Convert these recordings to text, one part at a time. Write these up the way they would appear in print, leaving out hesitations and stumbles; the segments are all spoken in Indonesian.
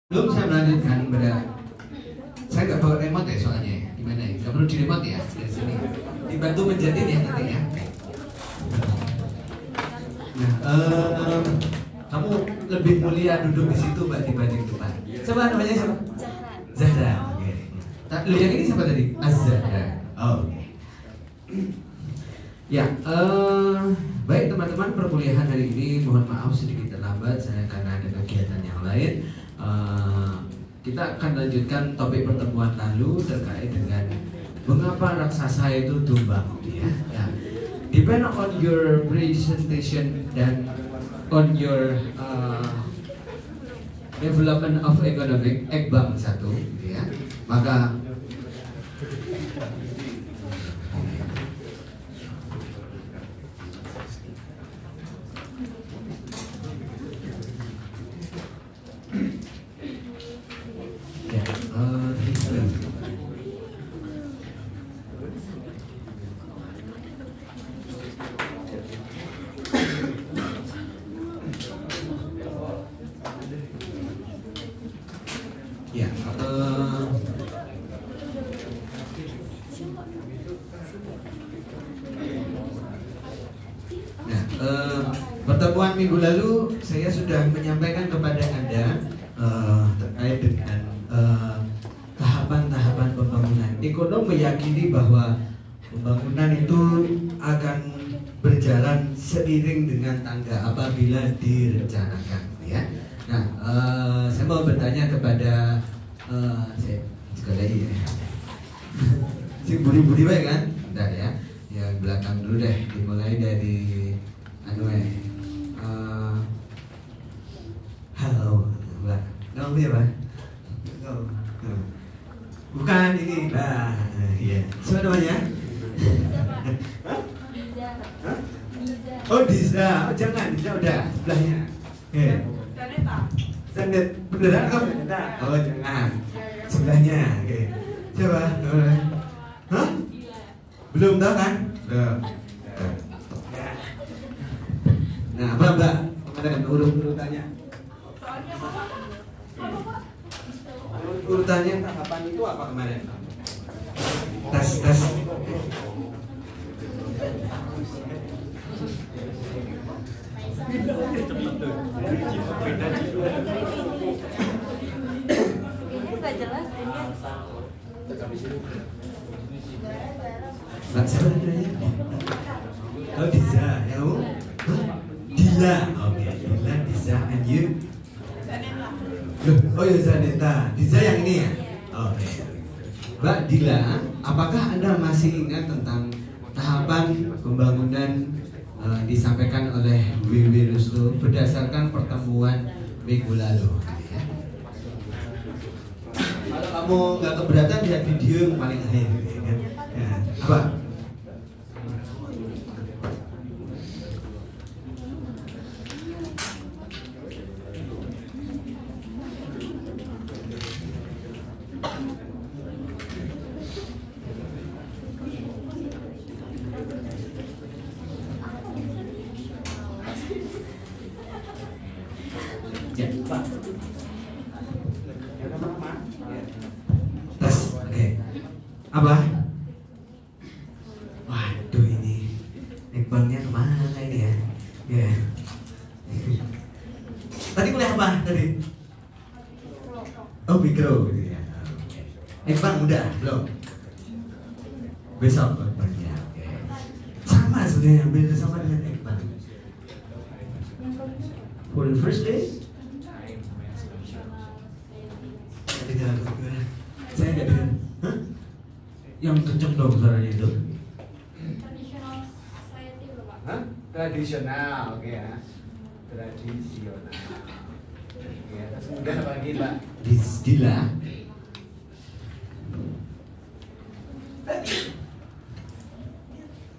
Belum saya melanjutkan pada saya nggak bawa remote ya soalnya gimana ya, nggak perlu di remote ya dari sini dibantu menjadiin ya nanti ya. Nah, kamu lebih mulia duduk di situ mbak dibanding depan. Siapa namanya siapa? Zahra. Oke. Lu yang ini siapa tadi? Az-Zahra. Oh. Ya, baik teman-teman, perkuliahan hari ini mohon maaf sedikit terlambat saya karena ada kegiatan yang lain. Kita akan lanjutkan topik pertemuan lalu terkait dengan mengapa raksasa itu tumbang, ya. Depend on your presentation dan on your development of economic Ekbang 1, ya. Maka pertemuan minggu lalu saya sudah menyampaikan kepada Anda terkait dengan tahapan-tahapan pembangunan. Ekonom meyakini bahwa pembangunan itu akan berjalan seiring dengan tangga apabila direncanakan, ya. Nah, saya mau bertanya kepada saya sekali ya. Si budi-budi baik kan? Bentar ya. Yang belakang dulu deh, dimulai dari halo, Mbak. Nama siapa? Bukan ini. Nah, iya. Siapa namanya? Oh, Diza. Oh, jangan, Diza udah sebelahnya. Oke. Zanet. Beneran kamu Zaneta? Oh, jangan. Sebelahnya. Oke. Siapa? Hah? Belum tahu kan? Belum. Nah, apa Mbak? Katakan urutannya. Urutannya tahapan itu apa kemarin? Tes. Nggak jelas ini. Mbak siapa namanya? Oh, Diza. Ya, Dila. Oke, Dila, Diza, and you? Oh ya, Zaneta. Diza yang ini ya? Oke. Mbak Dila, apakah Anda masih ingat tentang tahapan pembangunan disampaikan oleh Wiwi Ruslu berdasarkan pertemuan minggu lalu? Ya. Kalau kamu nggak keberatan lihat video yang paling akhir, ya. Ya. Apa? Tes, oke. Apa? Waduh, ini Ekbangnya kemana ini ya? Ya. Tadi kuliah apa tadi? Oh, mikro gitu ya. Ekbang udah belum? Besok Ekbangnya. Oke. Sama sebenarnya, hampir sama dengan Ekbang. For the first day? Saya nggak dengar. Hah? Yang kenceng dong suaranya itu. Traditional society Bapak. Hah? Tradisional, oke ya. Tradisional. Oke, terus kemudian apa lagi Mbak? Dila.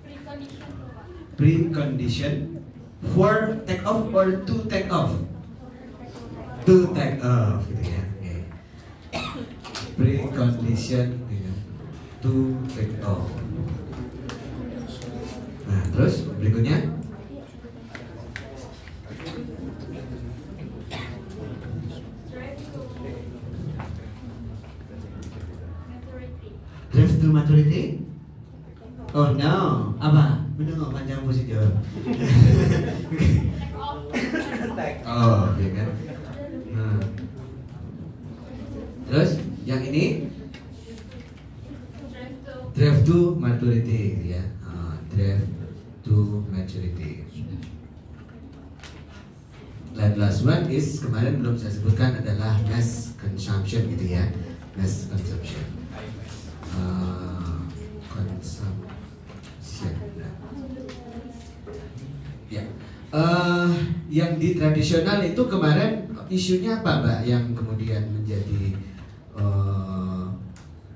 Precondition Bapak. Precondition for take off or to take off? To take off, gitu ya. Precondition to take off. Nah, terus berikutnya drive to maturity? Oh no, apa? Bener panjang musik ya. Oh, iya kan. Nah. Terus yang ini drive to maturity ya. Drive to maturity. Dan last one is kemarin belum saya sebutkan adalah mass consumption gitu ya. Mass consumption. Ya. Yang di tradisional itu kemarin isunya apa Mbak yang kemudian menjadi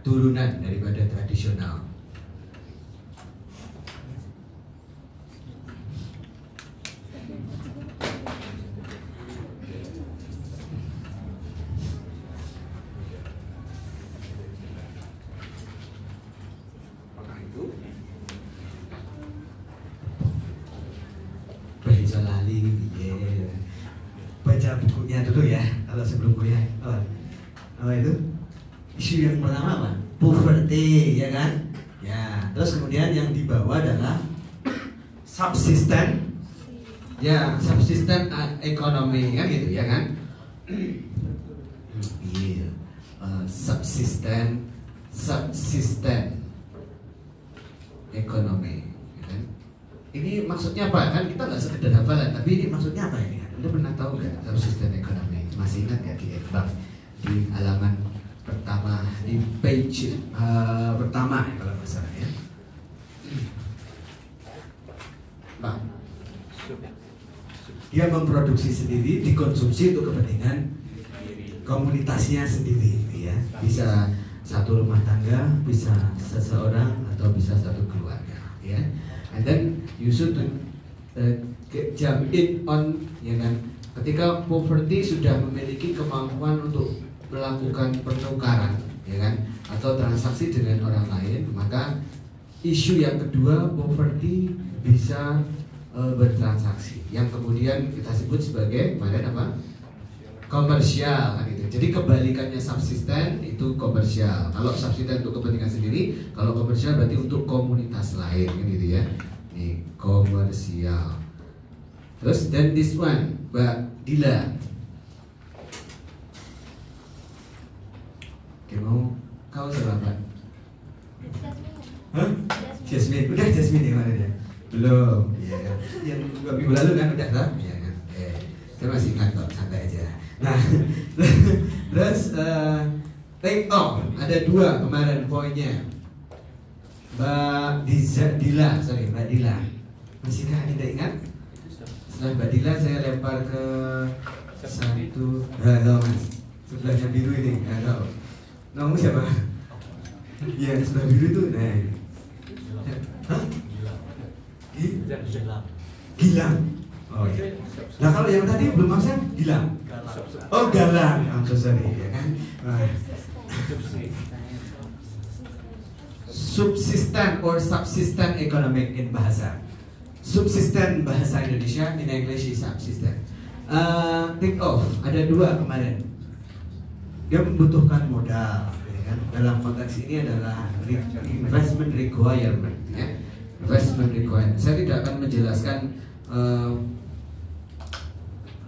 turunan daripada tradisional? Baca bukunya dulu ya, kalau sebelum kuliah. Apa itu? Isu yang pertama apa? Poverty, ya kan? Ya, terus kemudian yang dibawa adalah subsisten. Ya, subsisten ekonomi kan gitu ya kan? Iya. Subsisten ekonomi, ya kan? Ini maksudnya apa? Kan kita nggak sekedar hafalan, tapi ini maksudnya apa ini? Anda pernah tahu nggak subsisten ekonomi? Masih ingat nggak di Ekbang di halaman pertama di page pertama kalau nggak salah ya? Bang, dia memproduksi sendiri, dikonsumsi untuk kepentingan komunitasnya sendiri, ya. Bisa satu rumah tangga, bisa seseorang atau bisa satu keluarga, ya. And then you should jump in on, ya kan? Ketika poverty sudah memiliki kemampuan untuk melakukan pertukaran, ya kan, atau transaksi dengan orang lain, maka isu yang kedua, poverty bisa bertransaksi, yang kemudian kita sebut sebagai kemarin apa? Komersial, kan gitu. Jadi kebalikannya subsisten itu komersial. Kalau subsisten untuk kepentingan sendiri, kalau komersial berarti untuk komunitas lain, kan gitu ya. Ini komersial. Terus then this one, Mbak Dila. Oke, mau kau siapa? Hah? Jasmine. Udah Jasmine ya mana dia? Belum. Iya. Yang 2 minggu lalu kan udah kan? Iya kan. Saya masih ingat kok, santai aja. Nah, terus take off. Ada 2 kemarin poinnya. Mbak Dila, Mbak Dila. Masihkah Anda ingat? Setelah Mbak Dila saya lempar ke satu. Tahu Mas. Sebelahnya biru ini, tahu. Nomor siapa? Iya, sebelah biru itu. Nah. Hah? Gilang. Oh iya. Nah kalau yang tadi belum maksud Gilang. Oh Galang. I'm so sorry, ya kan. Subsisten or subsisten economic in bahasa. Subsisten bahasa Indonesia, in English is subsisten. Take off. Ada 2 kemarin. Dia membutuhkan modal, ya kan? Dalam konteks ini adalah investment requirement, ya. Investment requirement. Saya tidak akan menjelaskan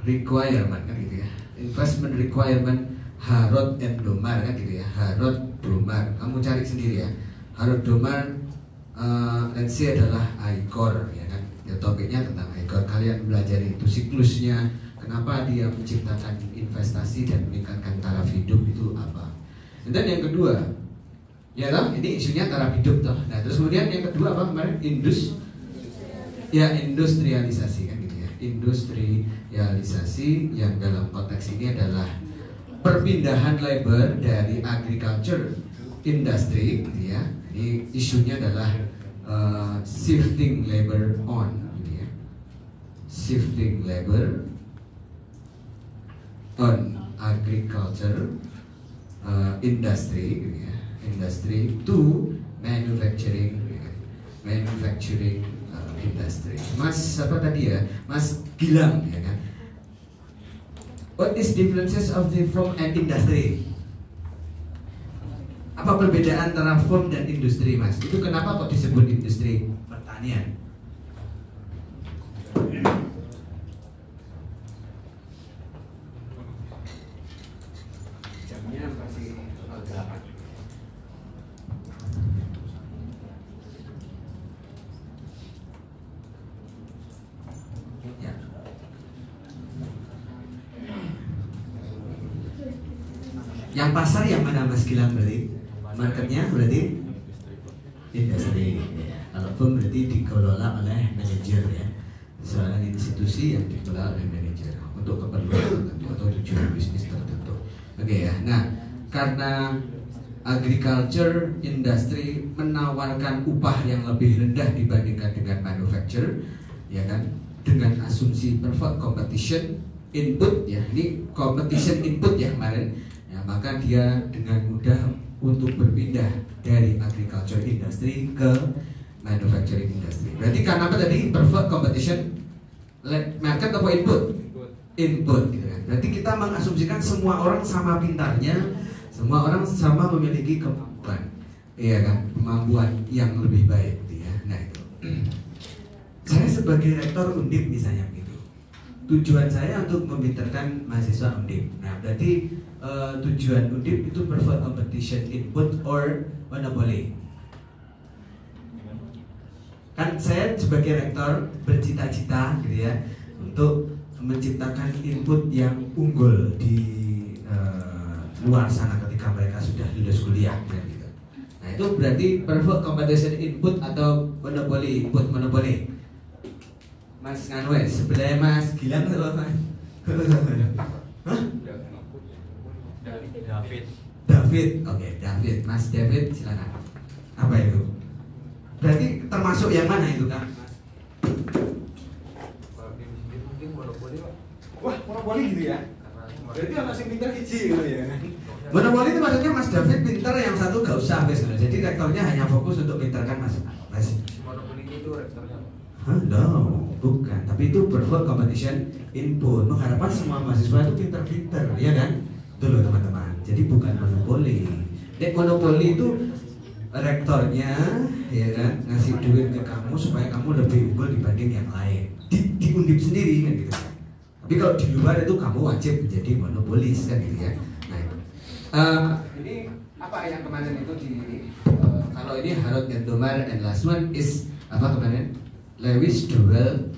requirement, kan gitu ya. Investment requirement Harod and Domar, kan gitu ya. Harod Domar. Kamu cari sendiri ya. Harod Domar NC adalah ICOR, ya kan. Ya, topiknya tentang ICOR. Kalian belajar itu siklusnya. Kenapa dia menciptakan investasi dan meningkatkan taraf hidup itu apa? Dan yang kedua, ya toh, ini isunya taraf hidup toh. Nah, terus kemudian yang kedua apa kemarin? Industrialisasi, kan gitu ya. Industrialisasi yang dalam konteks ini adalah perpindahan labor dari agriculture industry, gitu ya. Ini isunya adalah shifting labor on, gitu ya. Shifting labor on agriculture industry, gitu ya. Industry to manufacturing, gitu ya. Manufacturing industry. Mas apa tadi ya? Mas Gilang, ya kan? What is differences of the from an industry? Apa perbedaan antara firm dan industri, Mas? Itu kenapa kok disebut industri pertanian? Jamnya masih agak. Ya. Yang pasar yang mana, Mas Gilang, berarti? Marketnya berarti industri. Ya. Kalau firm berarti dikelola oleh manajer ya. Seorang institusi yang dikelola oleh manajer untuk keperluan tertentu atau tujuan bisnis tertentu. Oke ya. Nah, karena agriculture industry menawarkan upah yang lebih rendah dibandingkan dengan manufacture, ya kan? Dengan asumsi perfect competition input ya. Ini competition input ya kemarin. Ya, maka dia dengan mudah untuk berpindah dari agriculture industry ke manufacturing industry. Berarti karena apa tadi? Perfect competition market atau input? Input gitu kan. Berarti kita mengasumsikan semua orang sama pintarnya, semua orang sama memiliki kemampuan. Iya kan? Kemampuan yang lebih baik gitu ya. Nah, itu. Saya sebagai rektor Undip misalnya gitu. Tujuan saya untuk mempintarkan mahasiswa Undip. Nah, berarti tujuan Undip itu perfect competition input or monopoly. Kan saya sebagai rektor bercita-cita gitu ya untuk menciptakan input yang unggul di luar sana ketika mereka sudah lulus kuliah gitu. Nah, itu berarti perfect competition input atau monopoly input monopoly. Mas Nganwe, sebelah Mas Gilang atau Mas? Hah? David, oke, David, Mas David, silakan. Apa itu? Berarti termasuk yang mana itu kan? Mungkin monopoli, Pak. Wah, monopoli gitu ya? Berarti anak yang pintar hiji gitu ya? Monopoli itu maksudnya Mas David pintar, yang satu gak usah guys. Jadi rektornya hanya fokus untuk pintarkan Mas. Monopoli itu rektornya, Pak. Hah, no, bukan. Tapi itu perfect competition input. Mengharapkan semua mahasiswa itu pintar-pintar, ya kan? Itu loh teman-teman. Jadi bukan monopoli. Nek monopoli itu rektornya, ya kan, ngasih duit ke kamu supaya kamu lebih unggul dibanding yang lain. Di Undip sendiri kan gitu. Tapi kalau di luar itu kamu wajib menjadi monopolis kan gitu ya. Nah itu. Ini apa yang kemarin itu di kalau ini Harrod and Domar and last one is apa kemarin? Lewis dual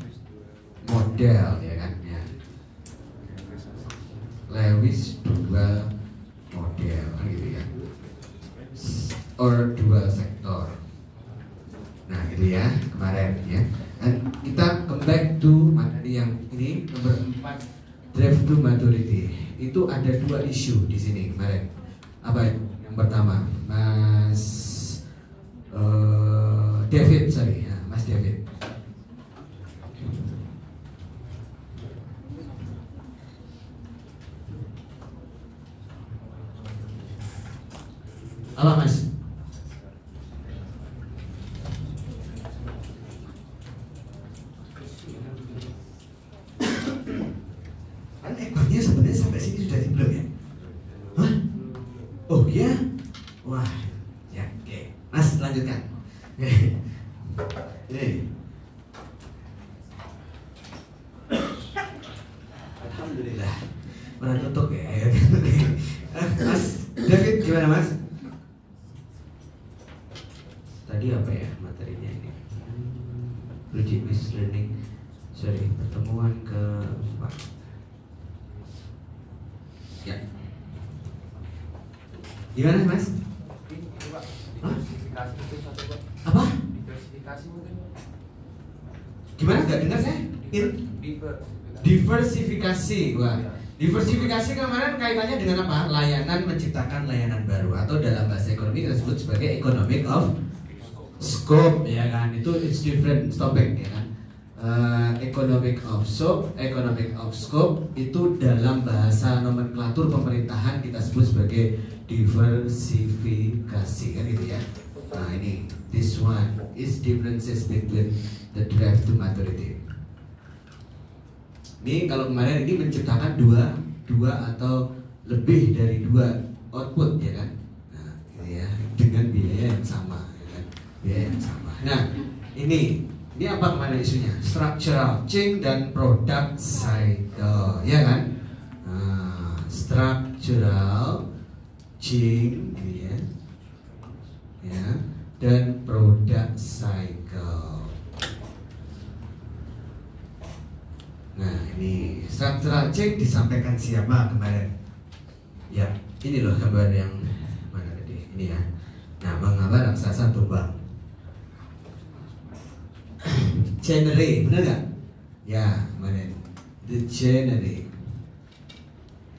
model ya kan ya. Lewis dual model kan gitu ya. Or dual sektor. Nah gitu ya kemarin ya. Dan kita come back to materi yang ini nomor 4, drive to maturity. Itu ada 2 isu di sini kemarin. Apa itu? Yang pertama, Mas David, sorry ya, Mas David. Apa Mas? Kan ekornya sebenarnya sampai sini sudah belum ya? Hah? Oh iya? Wah, ya oke. Mas lanjutkan. Ini. Alhamdulillah. Pernah tutup ya. Mas David gimana Mas? Tadi apa ya materinya ini? Project based learning, sorry, pertemuan ke-4. Ya. Gimana Mas? Diversifikasi itu satu, Pak. Apa? Diversifikasi mungkin, Pak. Gimana? Gak dengar saya? Diversifikasi. Wah. Diversifikasi kemarin kaitannya dengan apa? Layanan, menciptakan layanan baru, atau dalam bahasa ekonomi kita sebut sebagai economic of scope ya kan. Itu it's different topic ya kan. Economic of scope itu dalam bahasa nomenklatur pemerintahan kita sebut sebagai diversifikasi kan gitu ya. Nah ini this one is differences between the drive to maturity. Ini kalau kemarin ini menciptakan dua atau lebih dari 2 output ya kan. Nah ini ya ada isunya structural change dan product cycle, ya kan? Structural change, gitu ya, dan product cycle. Nah, ini structural change disampaikan siapa kemarin? Ya, ini loh gambar yang mana tadi? Ini ya. Nah, mengapa raksasa tumbang? Genre, benar nggak? Ya, kemarin the genre.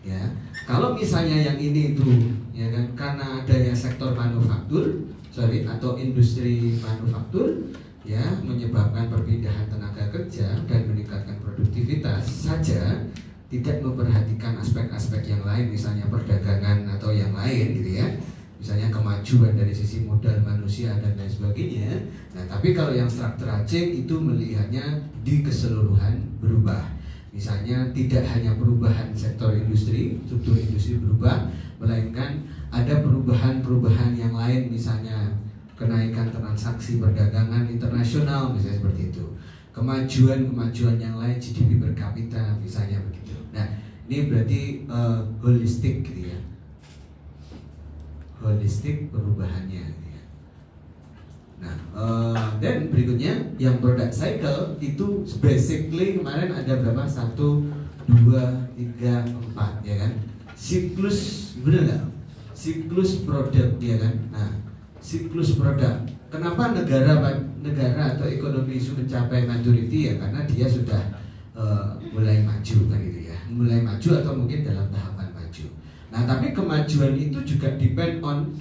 Ya, kalau misalnya yang ini itu, ya kan, karena adanya sektor manufaktur, atau industri manufaktur, ya, menyebabkan perpindahan tenaga kerja dan meningkatkan produktivitas saja, tidak memperhatikan aspek-aspek yang lain, misalnya perdagangan atau yang lain, gitu ya. Misalnya kemajuan dari sisi modal manusia dan lain sebagainya. Nah, tapi kalau yang structural change itu melihatnya di keseluruhan berubah. Misalnya tidak hanya perubahan sektor industri, struktur industri berubah, melainkan ada perubahan-perubahan yang lain, misalnya kenaikan transaksi perdagangan internasional, misalnya seperti itu. Kemajuan yang lain, GDP per kapita, misalnya begitu. Nah, ini berarti holistik, gitu ya. Holistik perubahannya, gitu ya. Nah, dan berikutnya yang product cycle itu basically kemarin ada berapa? 1, 2, 3, 4, ya kan? Siklus, bener nggak? Siklus produk, ya kan? Nah, siklus produk. Kenapa negara atau ekonomi itu mencapai maturity, ya karena dia sudah mulai maju, kan gitu ya, mulai maju atau mungkin dalam tahapan maju. Nah, tapi kemajuan itu juga depend on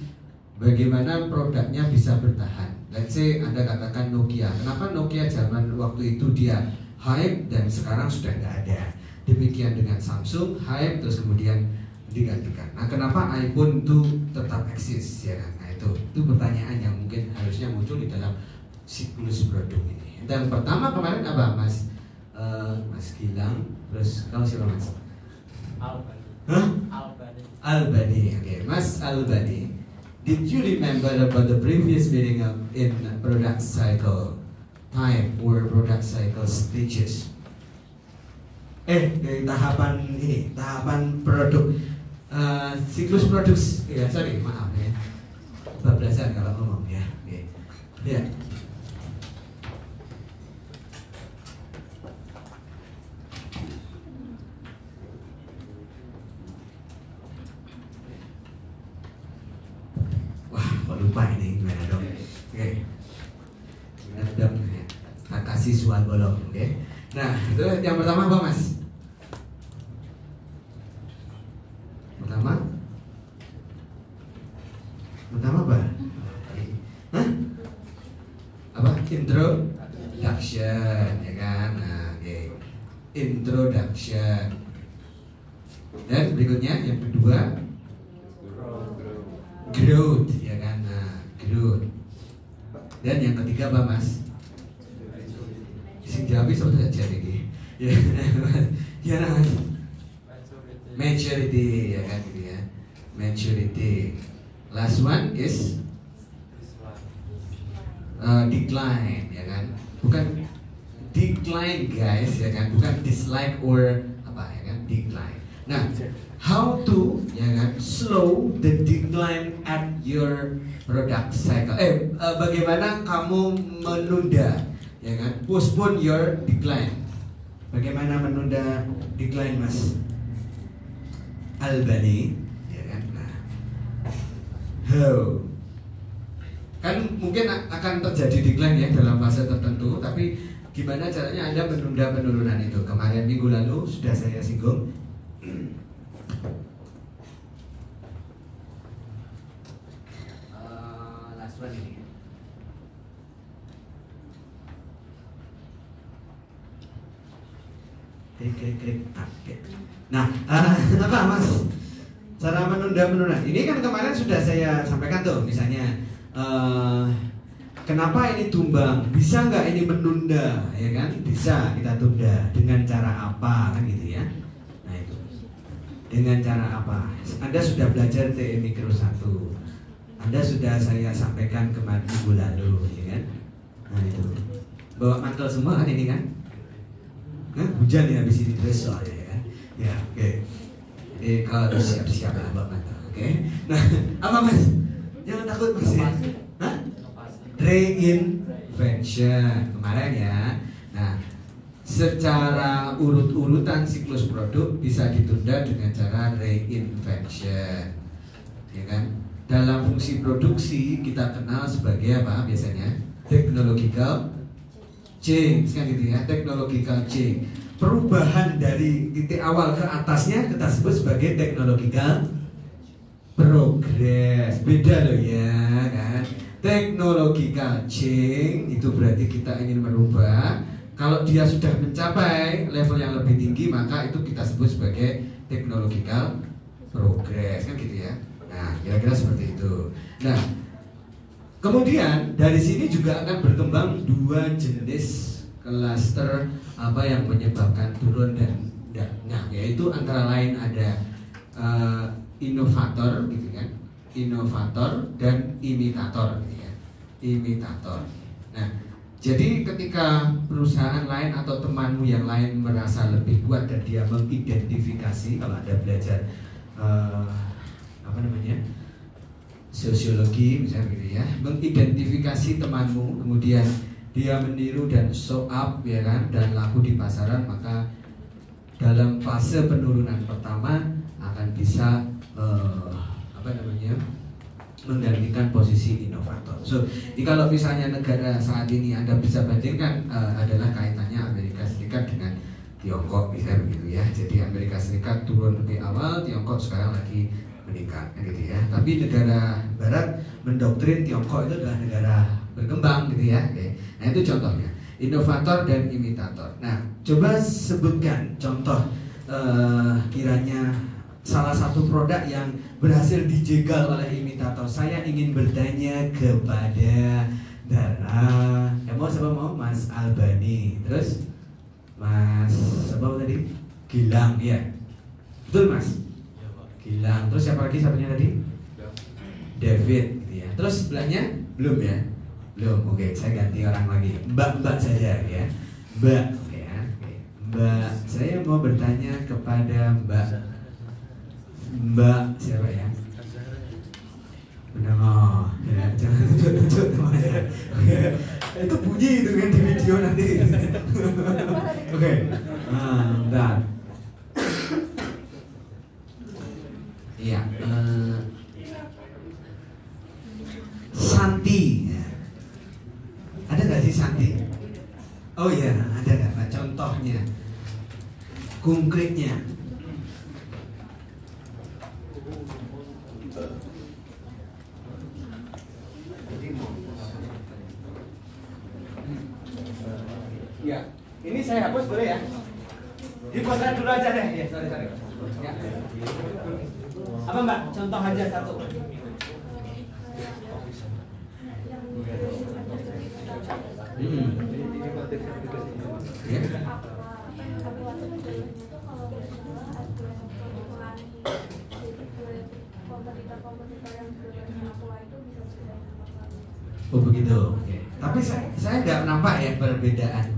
bagaimana produknya bisa bertahan. Let's say Anda katakan Nokia. Kenapa Nokia zaman waktu itu dia hype dan sekarang sudah nggak ada? Demikian dengan Samsung, hype terus kemudian digantikan. Nah, kenapa iPhone itu tetap eksis, ya kan? Nah, itu pertanyaan yang mungkin harusnya muncul di dalam siklus produk ini. Dan pertama kemarin apa, Mas? Mas Gilang, terus kalau siapa, Mas? Albani. Hah? Albani. Albani, oke, Mas Albani. Did you remember about the previous meeting in product cycle time or product cycle stages? Dari tahapan ini, tahapan produk, siklus produk, ya sorry, maaf ya, bablasan kalau ngomong ya, oke. Ya. Lupa ini gimana dong? Oke, gimana dong? Tak kasih soal bolong, oke? Nah, itu yang pertama apa, Mas? Pertama apa? Hah? Apa? Introduction, ya kan? Nah, oke. Introduction. Dan berikutnya yang kedua, growth, ya kan? Nah, growth. Dan yang ketiga apa, Mas? Sing jawab sebetulnya saja nih. Ya, gimana, Mas? Maturity, ya kan gitu ya. Maturity. Last one is decline, ya kan? Bukan decline, guys, ya kan? Bukan dislike or apa, ya kan? Decline. Nah, how to, ya kan, slow the decline at your product cycle. Bagaimana kamu menunda, ya kan, postpone your decline. Bagaimana menunda decline, Mas Albani, ya kan? Nah, how? Kan mungkin akan terjadi decline ya dalam fase tertentu, tapi gimana caranya Anda menunda penurunan itu? Kemarin minggu lalu sudah saya singgung. Last one ini. Klik. Nah, apa, Mas? Cara menunda penurunan. Ini kan kemarin sudah saya sampaikan tuh, misalnya kenapa ini tumbang? Bisa nggak ini menunda? Ya kan? Bisa kita tunda. Dengan cara apa? Kan gitu ya. Nah itu. Dengan cara apa? Anda sudah belajar TE Mikro 1. Anda sudah saya sampaikan kemarin minggu lalu, ya kan? Nah itu. Bawa mantel semua kan ini kan? Hah? Hujan ya habis ini dress soalnya ya. Ya, oke. Jadi kalau harus siap-siap lah bawa mantel, oke? Nah, apa Mas? Jangan takut Mas ya. Hah? Reinvention kemarin ya. Nah, secara urut-urutan siklus produk bisa ditunda dengan cara reinvention, ya kan? Dalam fungsi produksi kita kenal sebagai apa biasanya? Technological change kan gitu ya, technological change. Perubahan dari titik awal ke atasnya kita sebut sebagai technological progress. Beda loh ya kan. Technological change itu berarti kita ingin merubah. Kalau dia sudah mencapai level yang lebih tinggi maka itu kita sebut sebagai technological progress kan gitu ya. Nah, kira-kira seperti itu. Nah, kemudian dari sini juga akan berkembang dua jenis klaster apa yang menyebabkan turun dan nah, yaitu antara lain ada inovator gitu kan, inovator dan imitator gitu ya, imitator. Nah, jadi ketika perusahaan lain atau temanmu yang lain merasa lebih kuat dan dia mengidentifikasi, kalau Anda belajar apa namanya, sosiologi misalnya gitu ya, mengidentifikasi temanmu, kemudian dia meniru dan show up ya kan, dan laku di pasaran, maka dalam fase penurunan pertama akan bisa apa namanya, menggantikan posisi inovator. So, kalau misalnya negara saat ini Anda bisa bandingkan adalah kaitannya Amerika Serikat dengan Tiongkok misalnya begitu ya. Jadi Amerika Serikat turun lebih awal, Tiongkok sekarang lagi meningkat gitu ya. Tapi negara Barat mendoktrin Tiongkok itu adalah negara berkembang gitu ya. Oke. Nah itu contohnya inovator dan imitator. Nah coba sebutkan contoh kiranya salah satu produk yang berhasil dijegal oleh imitator. Saya ingin bertanya kepada Dara. Siapa mau? Mas Albani. Terus Mas siapa tadi? Gilang ya. Betul Mas? Gilang. Terus siapa lagi sapanya tadi? David gitu ya. Terus sebelahnya belum ya? Belum. Oke, saya ganti orang lagi. Mbak saja ya. Mbak oke ya. Oke. Mbak, saya mau bertanya kepada Mbak siapa ya? Benar ya, jangan tunjuk namanya. Itu bunyi itu kan di video nanti. Oke. Nah, bentar. Iya, Santi. Ada nggak sih Santi? Oh iya, ada nggak Pak? Contohnya, konkretnya. Ya, ini saya hapus boleh ya? Dipotret dulu aja deh. Ya, sorry. Ya. Apa Mbak? Contoh aja satu. Ya. Oh begitu, oke. Tapi saya nggak nampak ya perbedaan.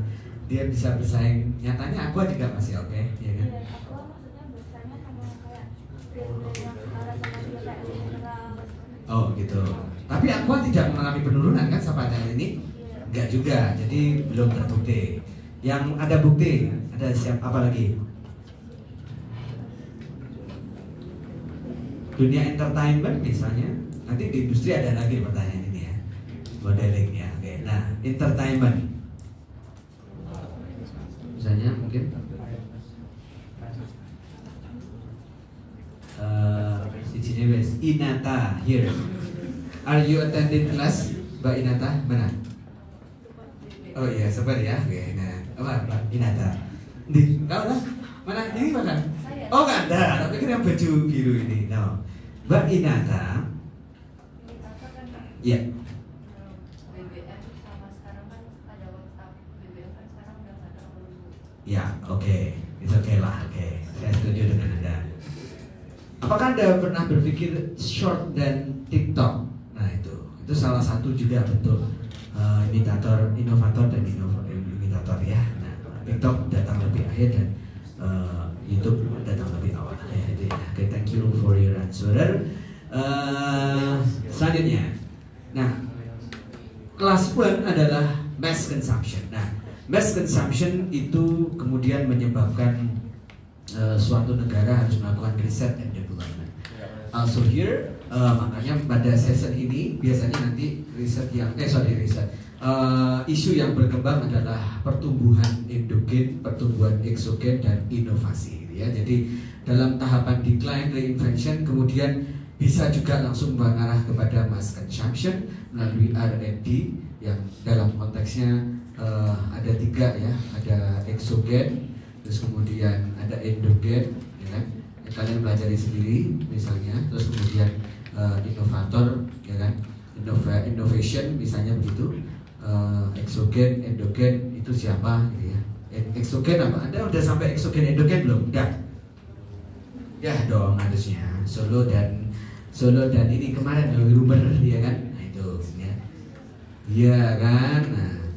Dia bisa bersaing. Nyatanya aku juga masih oke, ya kan? Oh gitu. Tapi aku tidak mengalami penurunan kan sampainya ini? Enggak juga. Jadi belum terbukti. Yang ada bukti, ada siapa apa lagi? Dunia entertainment misalnya. Nanti di industri ada lagi pertanyaan ini ya. Modeling ya. Oke. Nah, entertainment. Misalnya mungkin Inata here. Are you attending class, Mbak Inata? Mana? Oh iya, sabar ya. Oke, nah, apa Inata? Di, kau lah? Mana? Ini mana? Oh nggak ada, tapi kan yang baju biru ini. No, Mbak Inata. Ya. Ya, oke, itu oke lah, oke. Saya setuju dengan Anda. Apakah Anda pernah berpikir short dan TikTok? Nah itu salah satu juga bentuk imitator, inovator dan inovator ya. Nah, TikTok datang lebih akhir dan YouTube datang lebih awal. Ya, okay, thank you for your answer. Selanjutnya, nah kelas 1 adalah mass consumption. Nah, mass consumption itu kemudian menyebabkan suatu negara harus melakukan riset and development. Also here, makanya pada session ini biasanya nanti isu yang berkembang adalah pertumbuhan endogen, pertumbuhan eksogen dan inovasi. Gitu ya. Jadi dalam tahapan decline, reinvention, kemudian bisa juga langsung mengarah kepada mass consumption melalui R&D yang dalam konteksnya ada 3 ya, ada eksogen, terus kemudian ada endogen, ya kan? Yang kalian pelajari sendiri misalnya, terus kemudian inovator, ya kan? Innovation misalnya begitu, eksogen, endogen itu siapa, gitu ya? Eksogen apa? Anda udah sampai eksogen endogen belum? Udah? Ya dong harusnya. Solo dan ini kemarin Rumor, ya kan? Nah itu, ya. Iya kan? Nah,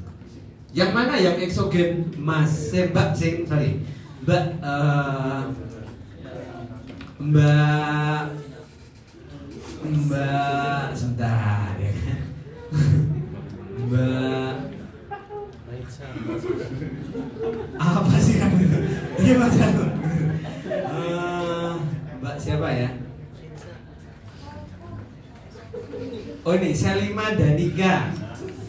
yang mana yang eksogen, Mas? Mbak sebentar ya kan? Mbak apa sih kamu itu? Gimana? Mbak siapa ya? Oh ini Selima Danika.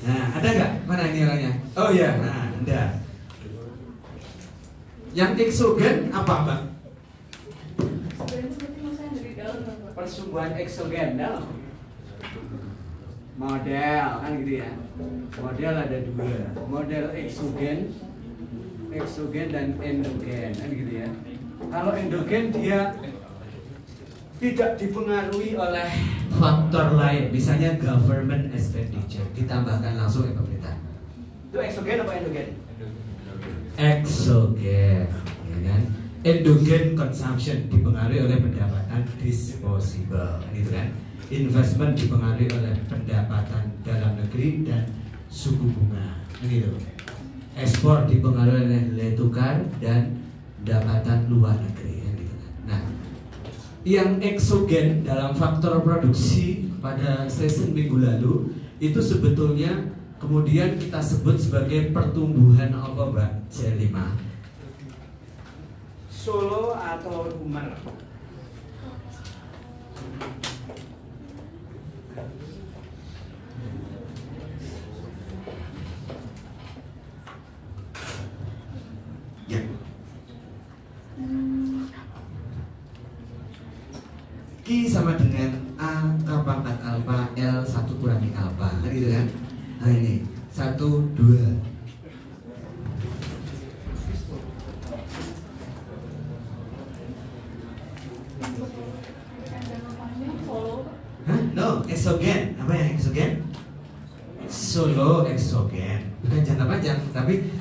Nah ada nggak? Mana ini orangnya? Oh iya, nah ada. Yang eksogen apa Mbak? Persumbuhan eksogen dalam model kan gitu ya. Model ada 2, model eksogen dan endogen kan gitu ya. Kalau endogen dia tidak dipengaruhi oleh faktor lain, misalnya government expenditure, ditambahkan langsung oleh pemerintah. Itu eksogen apa endogen? Eksogen, ya kan? Endogen consumption dipengaruhi oleh pendapatan disposable, gitu kan? Investment dipengaruhi oleh pendapatan dalam negeri dan suku bunga, gitu. Ekspor dipengaruhi oleh nilai tukar dan pendapatan luar negeri, gitu kan? Nah, yang eksogen dalam faktor produksi pada session minggu lalu itu sebetulnya kemudian kita sebut sebagai pertumbuhan apa Mbak C5? Solo atau Umar? Ya. Q sama dengan A pangkat alfa L 1 kurangi alfa, gitu kan? Nah ini 1, 2. Hah? No, eksogen. Apa yang eksogen? Solo eksogen. Bukan jangka panjang, tapi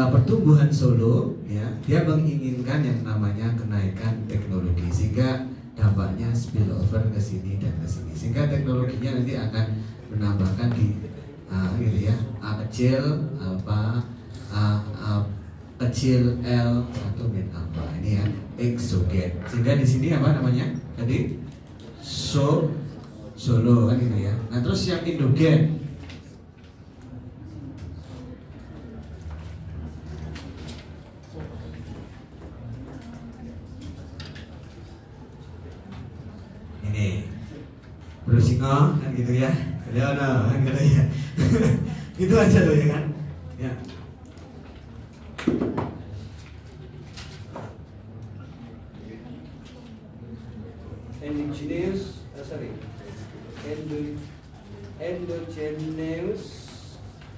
pertumbuhan solo ya, dia menginginkan yang namanya kenaikan teknologi sehingga dampaknya spillover ke sini dan ke sini, sehingga teknologinya nanti akan menambahkan di gitu ya, A kecil alpha, A kecil L 1 min alpha, ini ya eksogen, sehingga di sini apa namanya tadi solo kan gitu ya. Nah terus yang endogen ini Brusingo kan gitu ya, Leono kan gitu ya. Gitu aja loh ya kan ya. Endogenous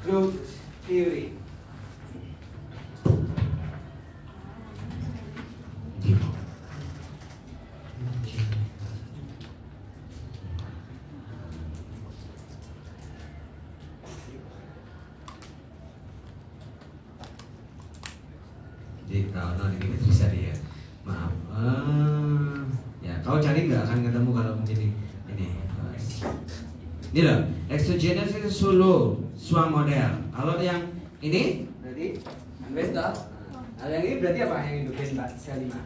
growth theory. Jadi kalau ini bisa dia, maaf, ya kau cari nggak akan ketemu kalau mungkin ini loh, exogenous itu solo, suam model. Kalau yang Ini berarti unwaste toh. Nah, yang ini berarti apa yang endogen Pak? Sel 5.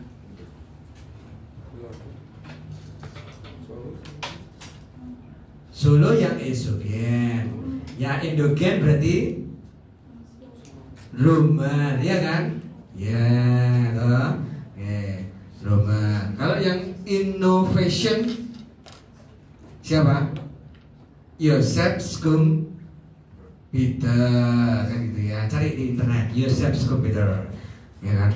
Solo yang esogen. Yang endogen berarti Roman, ya kan? Ya, toh. Oke, Roman. Kalau yang innovation siapa? Joseph Schumpeter, kan gitu ya. Cari di internet Joseph Schumpeter, ya kan?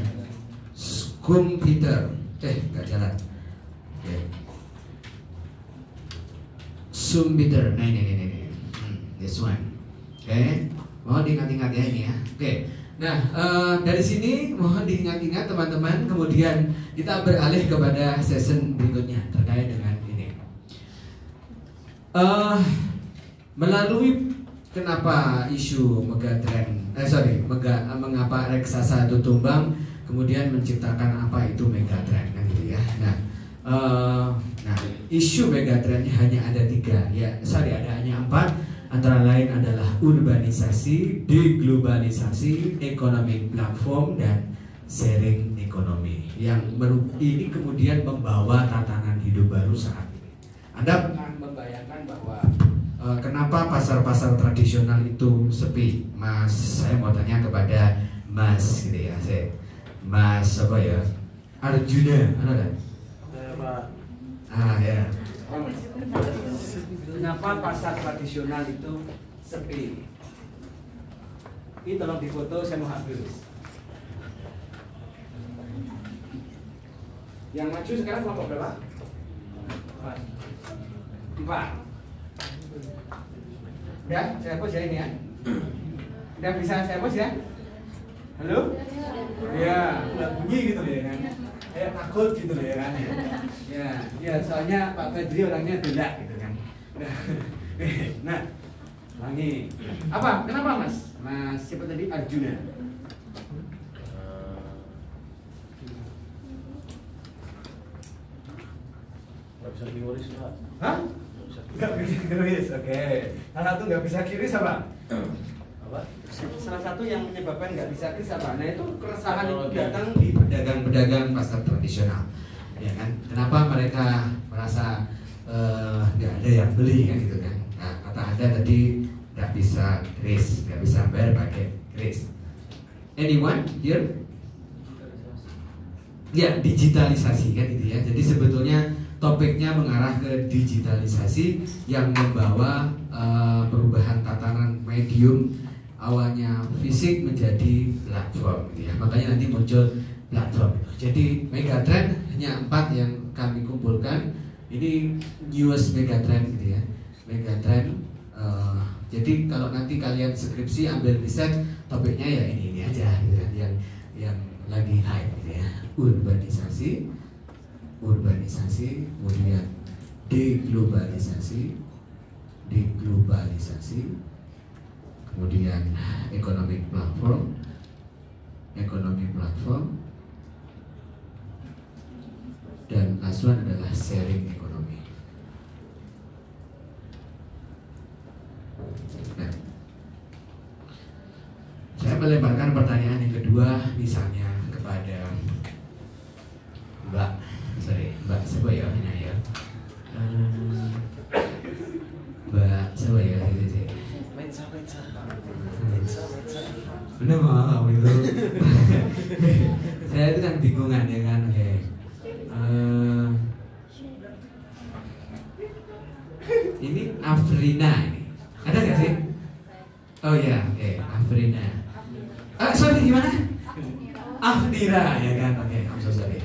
Schumpeter, nggak jalan. Oke. Schumpeter, nah ini. This one, oke. Mohon diingat-ingat ya ini ya. Oke. Nah, dari sini mohon diingat-ingat teman-teman. Kemudian kita beralih kepada session berikutnya terkait dengan ini. Melalui kenapa isu megatrend, mengapa raksasa itu tumbang, kemudian menciptakan apa itu megatrend kan gitu ya. Nah, isu megatrendnya hanya ada 3 ya, ada hanya 4. Antara lain adalah urbanisasi, deglobalisasi, ekonomi platform, dan sharing ekonomi. Yang ini kemudian membawa tatanan hidup baru saat ini. Anda pernah membayangkan bahwa kenapa pasar-pasar tradisional itu sepi? Mas, saya mau tanya kepada Mas gitu ya, Mas apa ya? Arjuna, ada nggak? Ya. Kenapa pasar tradisional itu sepi? Ini tolong difoto, saya mau habis. Yang maju sekarang kelompok berapa? 4. Udah, saya pos ya ini ya. Udah bisa saya pos ya? Halo? Ya, nggak bunyi gitu ya kan? Kayak takut gitu ya kan? Ya, soalnya Pak Fedri orangnya beda gitu kan. Nah, lagi apa? Kenapa Mas? Mas siapa tadi? Arjuna. Nggak bisa diuris Pak. Hah? Nggak bisa kiris, oke. Salah satu nggak bisa kiris apa? Apa? Salah satu yang menyebabkan nggak bisa kiris apa? Nah itu keresahan itu datang di pedagang-pedagang pasar tradisional, ya kan? Kenapa mereka merasa nggak ada yang beli kan gitu kan? Nah, kata Anda tadi nggak bisa kris, nggak bisa bayar pakai kris. Anyone here? Ya, digitalisasi kan gitu ya. Jadi sebetulnya topiknya mengarah ke digitalisasi yang membawa perubahan tatanan medium awalnya fisik menjadi platform gitu ya. Makanya nanti muncul platform itu. Jadi megatrend hanya 4 yang kami kumpulkan. Ini newest megatrend gitu ya. Megatrend. Jadi kalau nanti kalian skripsi ambil riset topiknya ya ini aja gitu kan, yang lagi hype gitu ya. Urbanisasi, kemudian deglobalisasi, kemudian ekonomi platform, dan last one adalah sharing ekonomi. Nah, saya melemparkan pertanyaan yang kedua, misalnya kepada Mbak siapa ya ini ya? Mbak siapa ya ini? Benar mau itu. Saya itu kan bingungan ya kan. Oke. Ini Afrina ini. Ada nggak sih? Oh ya, oke. Afrina. Sorry gimana? Afdira ya kan. Oke, I'm so sorry.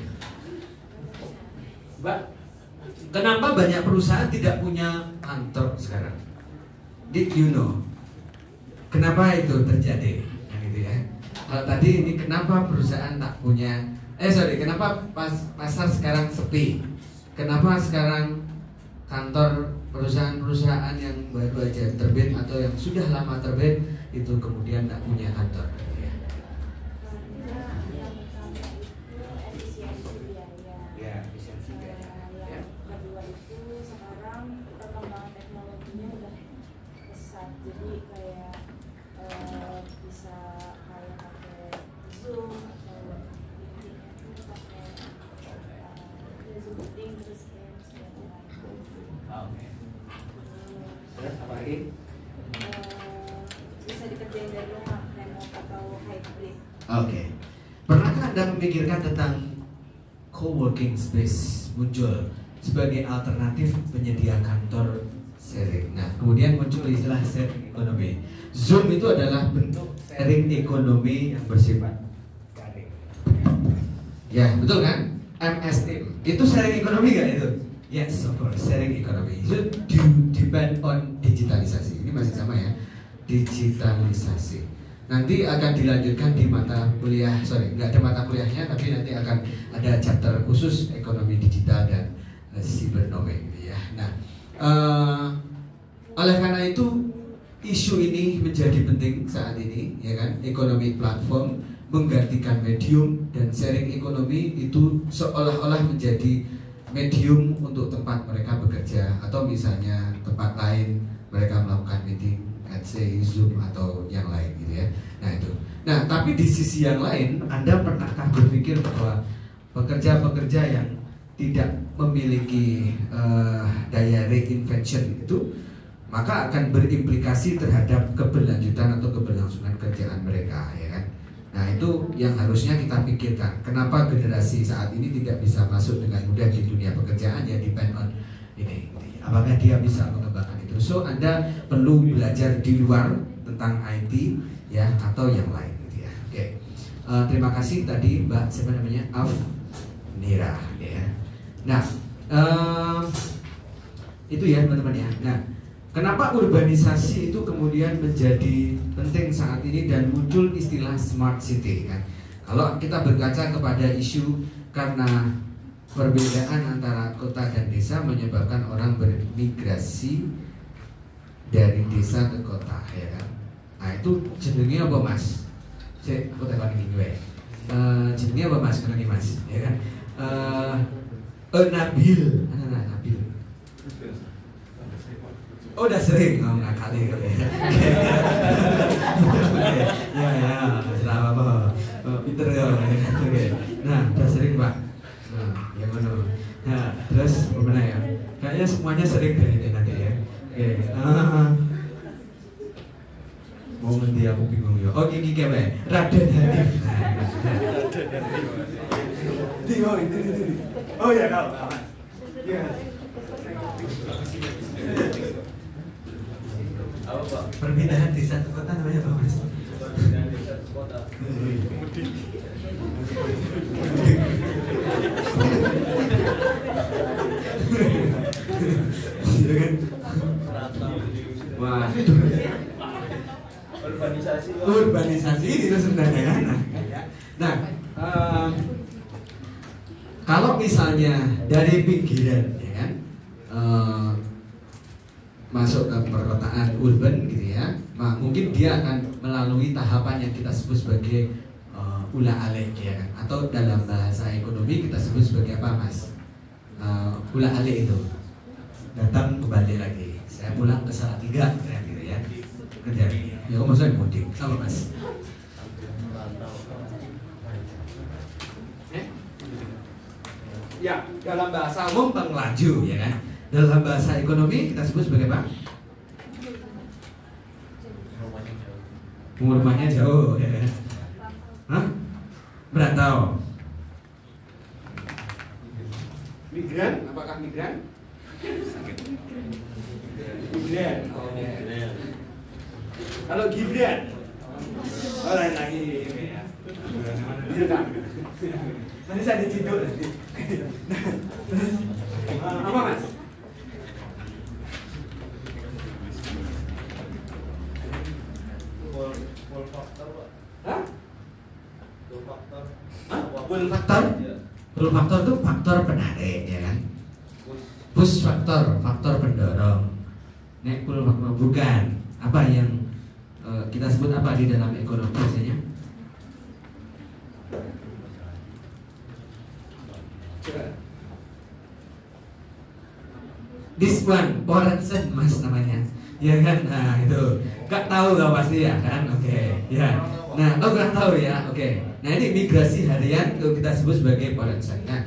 Mbak, kenapa banyak perusahaan tidak punya kantor sekarang? Did you know? Kenapa itu terjadi? Nah, gitu ya. Kalau tadi ini kenapa perusahaan tak punya? Kenapa pasar sekarang sepi? Kenapa sekarang kantor perusahaan-perusahaan yang baru aja terbit atau yang sudah lama terbit itu kemudian tak punya kantor? Jadi kayak bisa Terus apa lagi? Bisa dikerjain dari rumah, remote atau hybrid. Oke. Pernahkah Anda memikirkan tentang co-working space muncul sebagai alternatif penyedia kantor sharing? Nah, kemudian muncul istilah sharing ekonomi. Zoom itu adalah bentuk sharing ekonomi yang bersifat daring. Ya, betul kan? MS Team itu sharing ekonomi kan itu? Yes, of course, sharing ekonomi. Itu depend on digitalisasi. Ini masih sama ya, digitalisasi. Nanti akan dilanjutkan di mata kuliah, nggak ada mata kuliahnya, tapi nanti akan ada chapter khusus ekonomi digital dan cybernomic gitu ya. Nah, oleh karena itu isu ini menjadi penting saat ini, ya kan? Ekonomi platform menggantikan medium dan sharing ekonomi itu seolah-olah menjadi medium untuk tempat mereka bekerja atau misalnya tempat lain mereka melakukan meeting, let's say Zoom atau yang lain gitu ya. Nah itu. Nah tapi di sisi yang lain, Anda pernahkah berpikir bahwa pekerja-pekerja yang tidak memiliki daya reinvention itu maka akan berimplikasi terhadap keberlanjutan atau keberlangsungan kerjaan mereka, ya kan? Nah itu yang harusnya kita pikirkan. Kenapa generasi saat ini tidak bisa masuk dengan mudah di dunia pekerjaan? Ya depend on ini. Apakah dia bisa mengembangkan itu? So Anda perlu belajar di luar tentang IT ya atau yang lain gitu ya. Oke. Terima kasih tadi Mbak siapa namanya? Afnira ya. Nah itu ya teman-teman ya. Nah kenapa urbanisasi itu kemudian menjadi penting saat ini dan muncul istilah smart city kan? Kalau kita berkaca kepada isu karena perbedaan antara kota dan desa menyebabkan orang bermigrasi dari desa ke kota, ya kan? Nah itu jenengnya apa mas? Saya aku tekan ini gue. Jenengnya apa mas? Kenapa mas? Ya kan? Nabil, Nabil. Oh udah sering, oh nggak kali ya. Ya, selama apa? Pinter ya. Oke. Nah udah sering pak. Nah, yang mana? Nah, terus gimana ya? Kayaknya semuanya sering dari ini nanti ya. Oke. Mau nanti aku bingung ya. Oh gini kayak apa? Raden Hanif. Oh ya kau. Ya. Apa Pak? Perpindahan di satu kota namanya apa mas? Perpindahan di satu kota. Wah, itu urbanisasi itu sebenarnya kan. Nah, kalau misalnya dari pinggiran, ya kan, masuk ke perkotaan urban gitu ya, nah, mungkin dia akan melalui tahapan yang kita sebut sebagai ula alik ya kan, atau dalam bahasa ekonomi kita sebut sebagai apa mas? Ula alik itu datang kembali lagi, saya pulang ke Salatiga gitu ya, kerja ya kok maksudnya mudik, apa mas? Ya dalam bahasa umum pengelaju ya kan, dalam bahasa ekonomi kita sebut sebagai apa? Rumahnya jauh ya kan? Hah? Merantau. Migran? Apakah migran? Migran. Oh, ya. Kalau Gibran? Oh lain lagi ya. Nanti saya diciduk nanti. Apa mas? Full faktor Pak. Hah? Full faktor. Hah? Full faktor? Full faktor itu faktor penarik ya kan? Push faktor, faktor pendorong. Nek full faktor bukan. Apa yang kita sebut apa di dalam ekonomi biasanya? This one, Polensen mas namanya, ya kan? Nah itu, gak tahu kau pasti ya kan? Oke, ya. Nah, kau gak tahu ya? Oke. Nah ini migrasi harian itu kita sebut sebagai Polensen. Nah,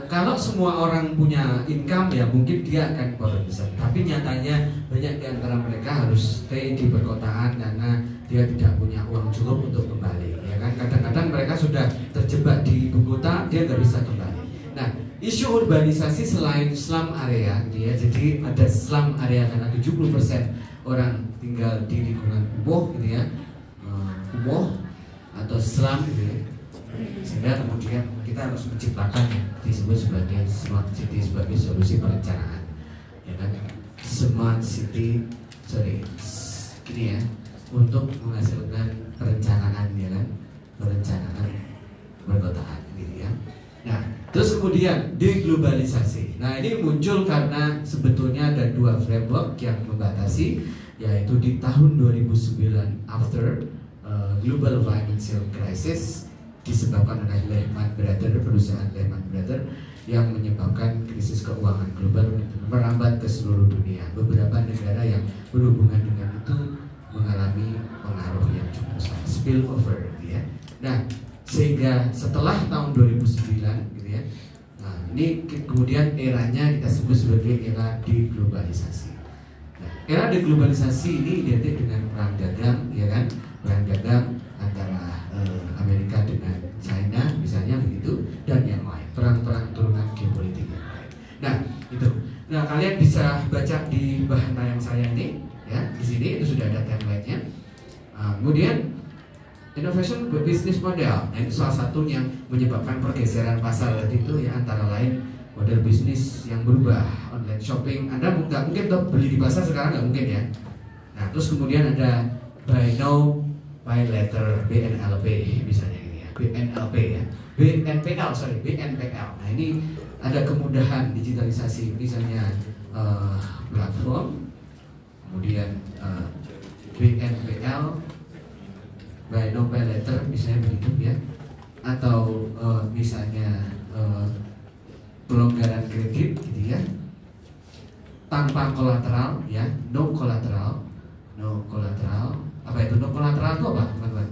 kalau semua orang punya income ya mungkin dia akan besar. Tapi nyatanya banyak di antara mereka harus stay di perkotaan karena dia tidak punya uang cukup untuk kembali. Ya kan, kadang-kadang mereka sudah terjebak di ibu kota, dia nggak bisa kembali. Nah, isu urbanisasi selain slum area, gitu ya. Jadi ada slum area karena 70% orang tinggal di lingkungan kumuh, gitu ya, kumuh atau slum, gitu ya. Sehingga kemudian kita harus menciptakan yang disebut sebagai smart city sebagai solusi perencanaan, ya kan? Smart city, gini ya, untuk menghasilkan perencanaan, ya kan? Perencanaan perkotaan, gitu ya. Nah, terus kemudian deglobalisasi. Nah, ini muncul karena sebetulnya ada dua framework yang membatasi, yaitu di tahun 2009 after global financial crisis disebabkan oleh Lehman Brothers, perusahaan Lehman Brothers yang menyebabkan krisis keuangan global merambat ke seluruh dunia. Beberapa negara yang berhubungan dengan itu mengalami pengaruh yang cukup besar, spillover, gitu ya. Nah, sehingga setelah tahun 2009, gitu ya, nah ini kemudian eranya kita sebut sebagai era deglobalisasi. Nah, era deglobalisasi ini identik dengan perang dagang, ya kan, perang dagang antara Amerika dengan China misalnya begitu, dan yang lain, perang-perang turunan geopolitik yang lain. Nah itu, nah kalian bisa baca di bahan tayang saya ini, ya, di sini itu sudah ada template-nya. Kemudian innovation business model, nah, itu salah satu yang menyebabkan pergeseran pasar tadi itu ya, antara lain model bisnis yang berubah, online shopping. Anda nggak mungkin tuh beli di pasar sekarang, nggak mungkin ya. Nah terus kemudian ada buy now pay later, BNLP misalnya ini ya, BNLP ya, BNPL. Nah ini ada kemudahan digitalisasi misalnya platform, kemudian BNPL, buy now pay later misalnya begitu ya, atau misalnya pelonggaran kredit gitu ya, tanpa kolateral ya, no collateral. Apa itu no collateral itu apa, teman-teman?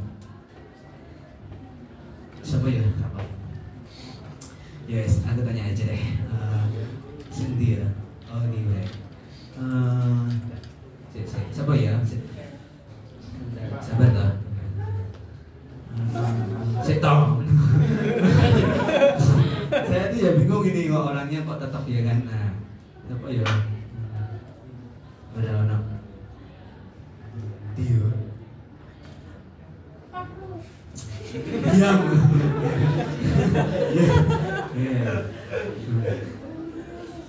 Siapa ya? Apa? Yes, aku tanya aja deh. Cindy ya. Oh ini baik. Siapa ya? Sabar lah. Setong. Saya tuh ya bingung ini kok orangnya kok tetap ya kan. Nah, apa ya? Ada anak. Dia. Diam.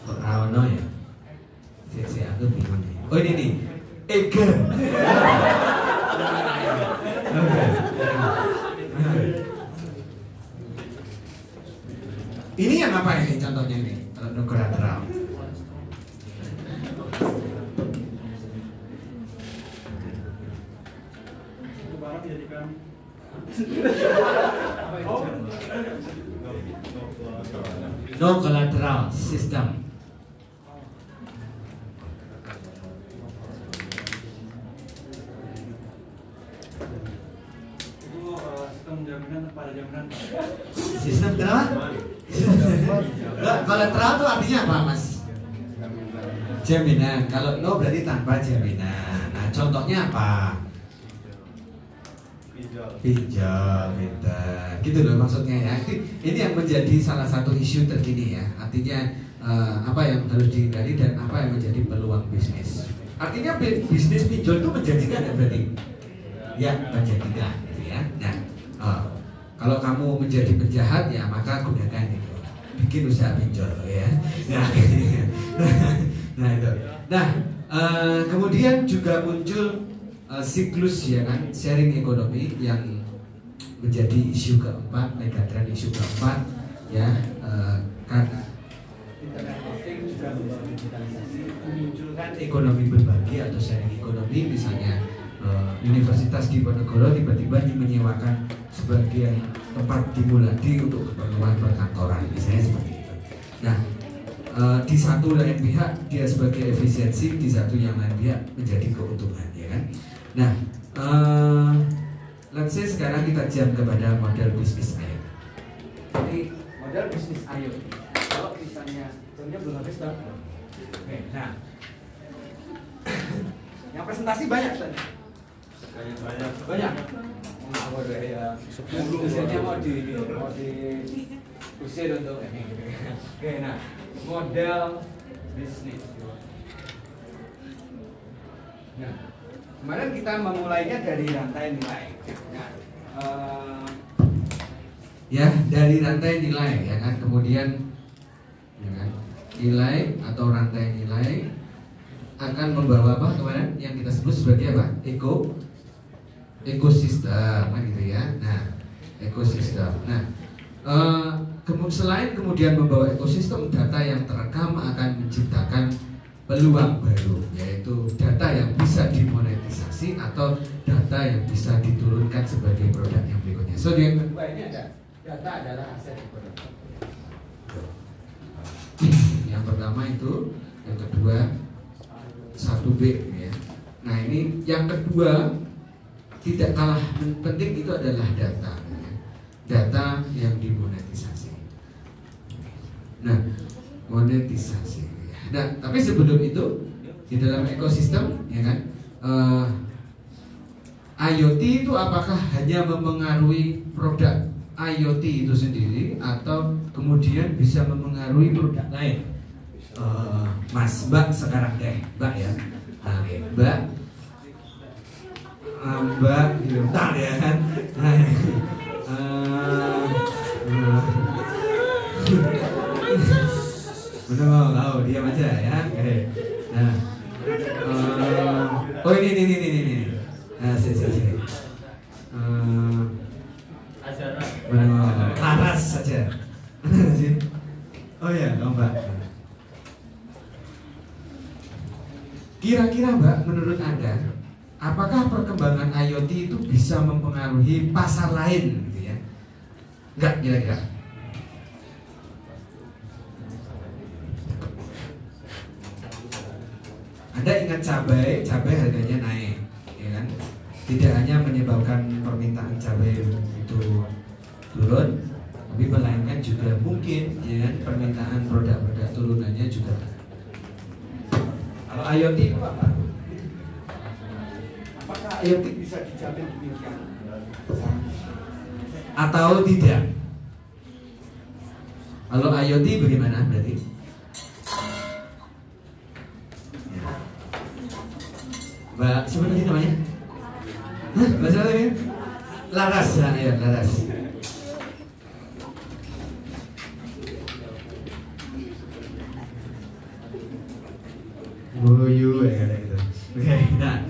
Kok Rawono ya? Saya aku bingung nih. Oh ini nih, Ega. Ini yang apa ini contohnya ini? Kalau no collateral. No collateral system. Itu sistem jaminan pada jaminan. Sistem kenapa? Collateral itu artinya apa, Mas? Jaminan. Kalau no berarti tanpa jaminan. Nah, contohnya apa? Pinjol, gitu loh maksudnya ya. Ini yang menjadi salah satu isu terkini ya. Artinya apa yang harus dihindari dan apa yang menjadi peluang bisnis. Artinya bisnis pinjol itu menjanjikan ya berarti? Ya, menjanjikan gitu ya. Nah, kalau kamu menjadi penjahat ya maka gunakan itu. Bikin usaha pinjol ya. Nah itu. Nah, kemudian juga muncul siklus ya kan, sharing ekonomi yang menjadi isu keempat, megatrend isu keempat ya, karena internet banking juga membawa digitalisasi, memunculkan ekonomi berbagi atau sharing ekonomi. Misalnya Universitas Diponegoro tiba-tiba menyewakan sebagian tempat di Muladi untuk keperluan perkantoran, misalnya seperti itu. Nah, di satu lain pihak dia sebagai efisiensi, di satu yang lain pihak menjadi keuntungan ya kan. Nah, let's say sekarang kita jam kepada model bisnis ayo. Jadi model bisnis ayo. Kalau misalnya jamnya belum habis dong. Oke, nah yang presentasi banyak Ustaz. Banyak. Nah, waduh ya 10 dosennya mau diusir untuk ini. Oke, nah model bisnis. Nah, kemarin kita memulainya dari rantai nilai. Nah, ya dari rantai nilai ya kan, kemudian ya kan, nilai atau rantai nilai akan membawa apa kemarin yang kita sebut sebagai apa? Ekosistem kan gitu ya. Nah, ekosistem. Nah, selain kemudian membawa ekosistem, data yang terekam akan menciptakan peluang baru, yaitu data yang bisa dimonetisasi atau data yang bisa diturunkan sebagai produk yang berikutnya. So yang kedua ini ada data adalah aset ekonomi. Yang pertama itu, yang kedua 1B ya. Nah ini yang kedua tidak kalah penting itu adalah data ya. Data yang dimonetisasi. Nah, monetisasi ya. Nah, tapi sebelum itu di dalam ekosistem ya kan IoT itu apakah hanya mempengaruhi produk IoT itu sendiri atau kemudian bisa mempengaruhi produk lain? Mas, Mbak sekarang deh, Mbak ya. Nah, Mbak, bentar ya kan. Bener mau tahu diam aja ya. Oke. Nah, oh ini. Nah, sini. Bener mau laras saja. Oh ya, Mbak. Kira-kira Mbak, menurut Anda, apakah perkembangan IoT itu bisa mempengaruhi pasar lain gitu ya? Enggak, kira-kira? Anda ingat cabai harganya naik, ya kan? Tidak hanya menyebabkan permintaan cabai itu turun, tapi melainkan juga mungkin ya permintaan produk-produk turunannya juga. Kalau IoT itu apa? Apakah IoT bisa dijamin demikian? Atau tidak? Kalau IoT bagaimana berarti? Mbak, siapa tadi namanya? Hah? Mbak siapa tadi? Laras, ya, Laras. Boyu ya gitu. Oke, nah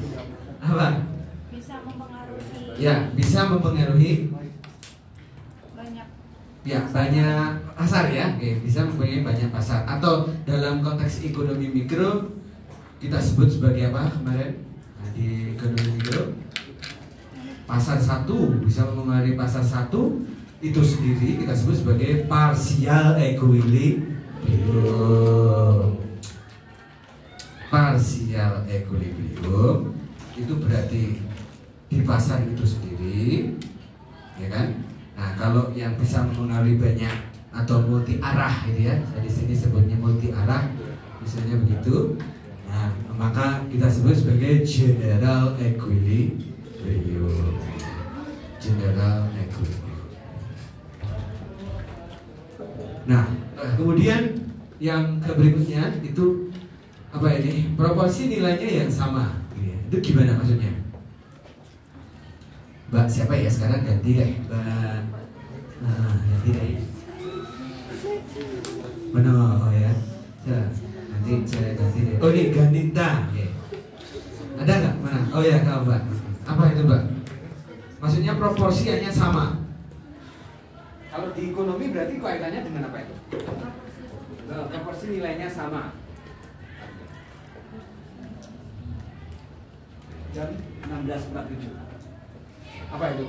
apa? Bisa mempengaruhi. Ya, bisa mempengaruhi banyak pasar ya. Oke, bisa mempengaruhi banyak pasar. Atau dalam konteks ekonomi mikro kita sebut sebagai apa kemarin? Nah, di ekonomi mikro pasar satu bisa mempengaruhi pasar satu itu sendiri kita sebut sebagai partial equilibrium. Partial equilibrium itu berarti di pasar itu sendiri, ya kan? Nah, kalau yang bisa mempengaruhi banyak atau multi arah, gitu ya, di sini sebutnya multi arah, misalnya begitu. Nah, maka kita sebut sebagai general equilibrium. General equilibrium. Nah, kemudian yang berikutnya itu apa ini? Proporsi nilainya yang sama. Itu gimana maksudnya? Mbak siapa ya sekarang ganti deh, Mbak. Nah, ganti deh. Benar, oh ya. Nanti saya ganti deh. Oh ini Gandinta. Okay. Ada nggak mana? Oh ya kau Mbak. Apa itu Mbak? Maksudnya proporsinya sama. Kalau di ekonomi berarti kaitannya dengan apa itu? Proporsi nilainya sama. Jam 16.47. Apa itu?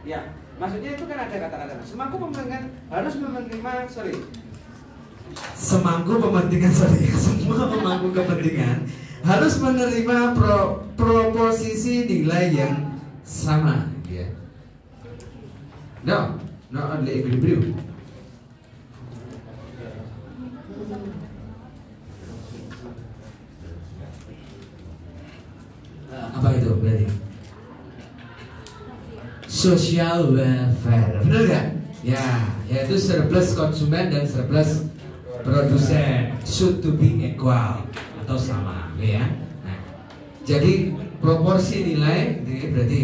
Ya, maksudnya itu kan ada kata-kata semangku pementingan harus menerima semangku pementingan semua pemangku kepentingan harus menerima proposisi nilai yang sama ya. No only equilibrium. social welfare, benar nggak? Ya, yaitu surplus konsumen dan surplus produsen should to be equal atau sama, ya. Nah, jadi proporsi nilai ini berarti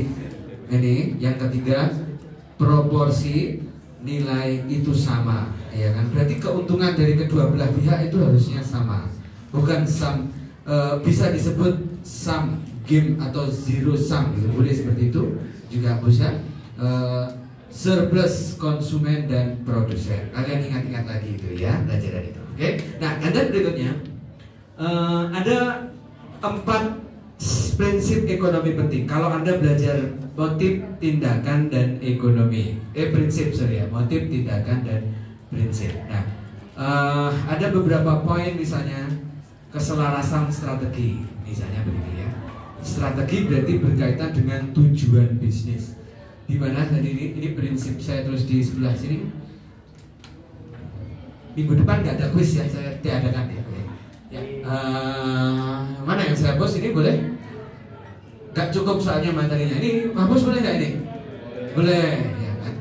ini yang ketiga, proporsi nilai itu sama, ya kan? Berarti keuntungan dari kedua belah pihak itu harusnya sama, bukan sum, bisa disebut sum game atau zero sum, gitu. Boleh seperti itu juga bisa. Surplus konsumen dan produsen. Kalian ingat-ingat lagi itu ya, pelajaran itu. Oke. Nah, dan berikutnya ada 4 prinsip ekonomi penting. Kalau Anda belajar motif, tindakan, dan ekonomi, prinsip sorry ya, motif, tindakan, dan prinsip. Nah, ada beberapa poin, misalnya keselarasan strategi, misalnya begitu ya. Strategi berarti berkaitan dengan tujuan bisnis. Di mana tadi ini prinsip saya tulis di sebelah sini. Minggu depan nggak ada quiz ya, saya tiadakan ya. Mana yang saya bos ini boleh? Gak cukup soalnya materinya. Ini hapus boleh nggak ini? Boleh, ya kan?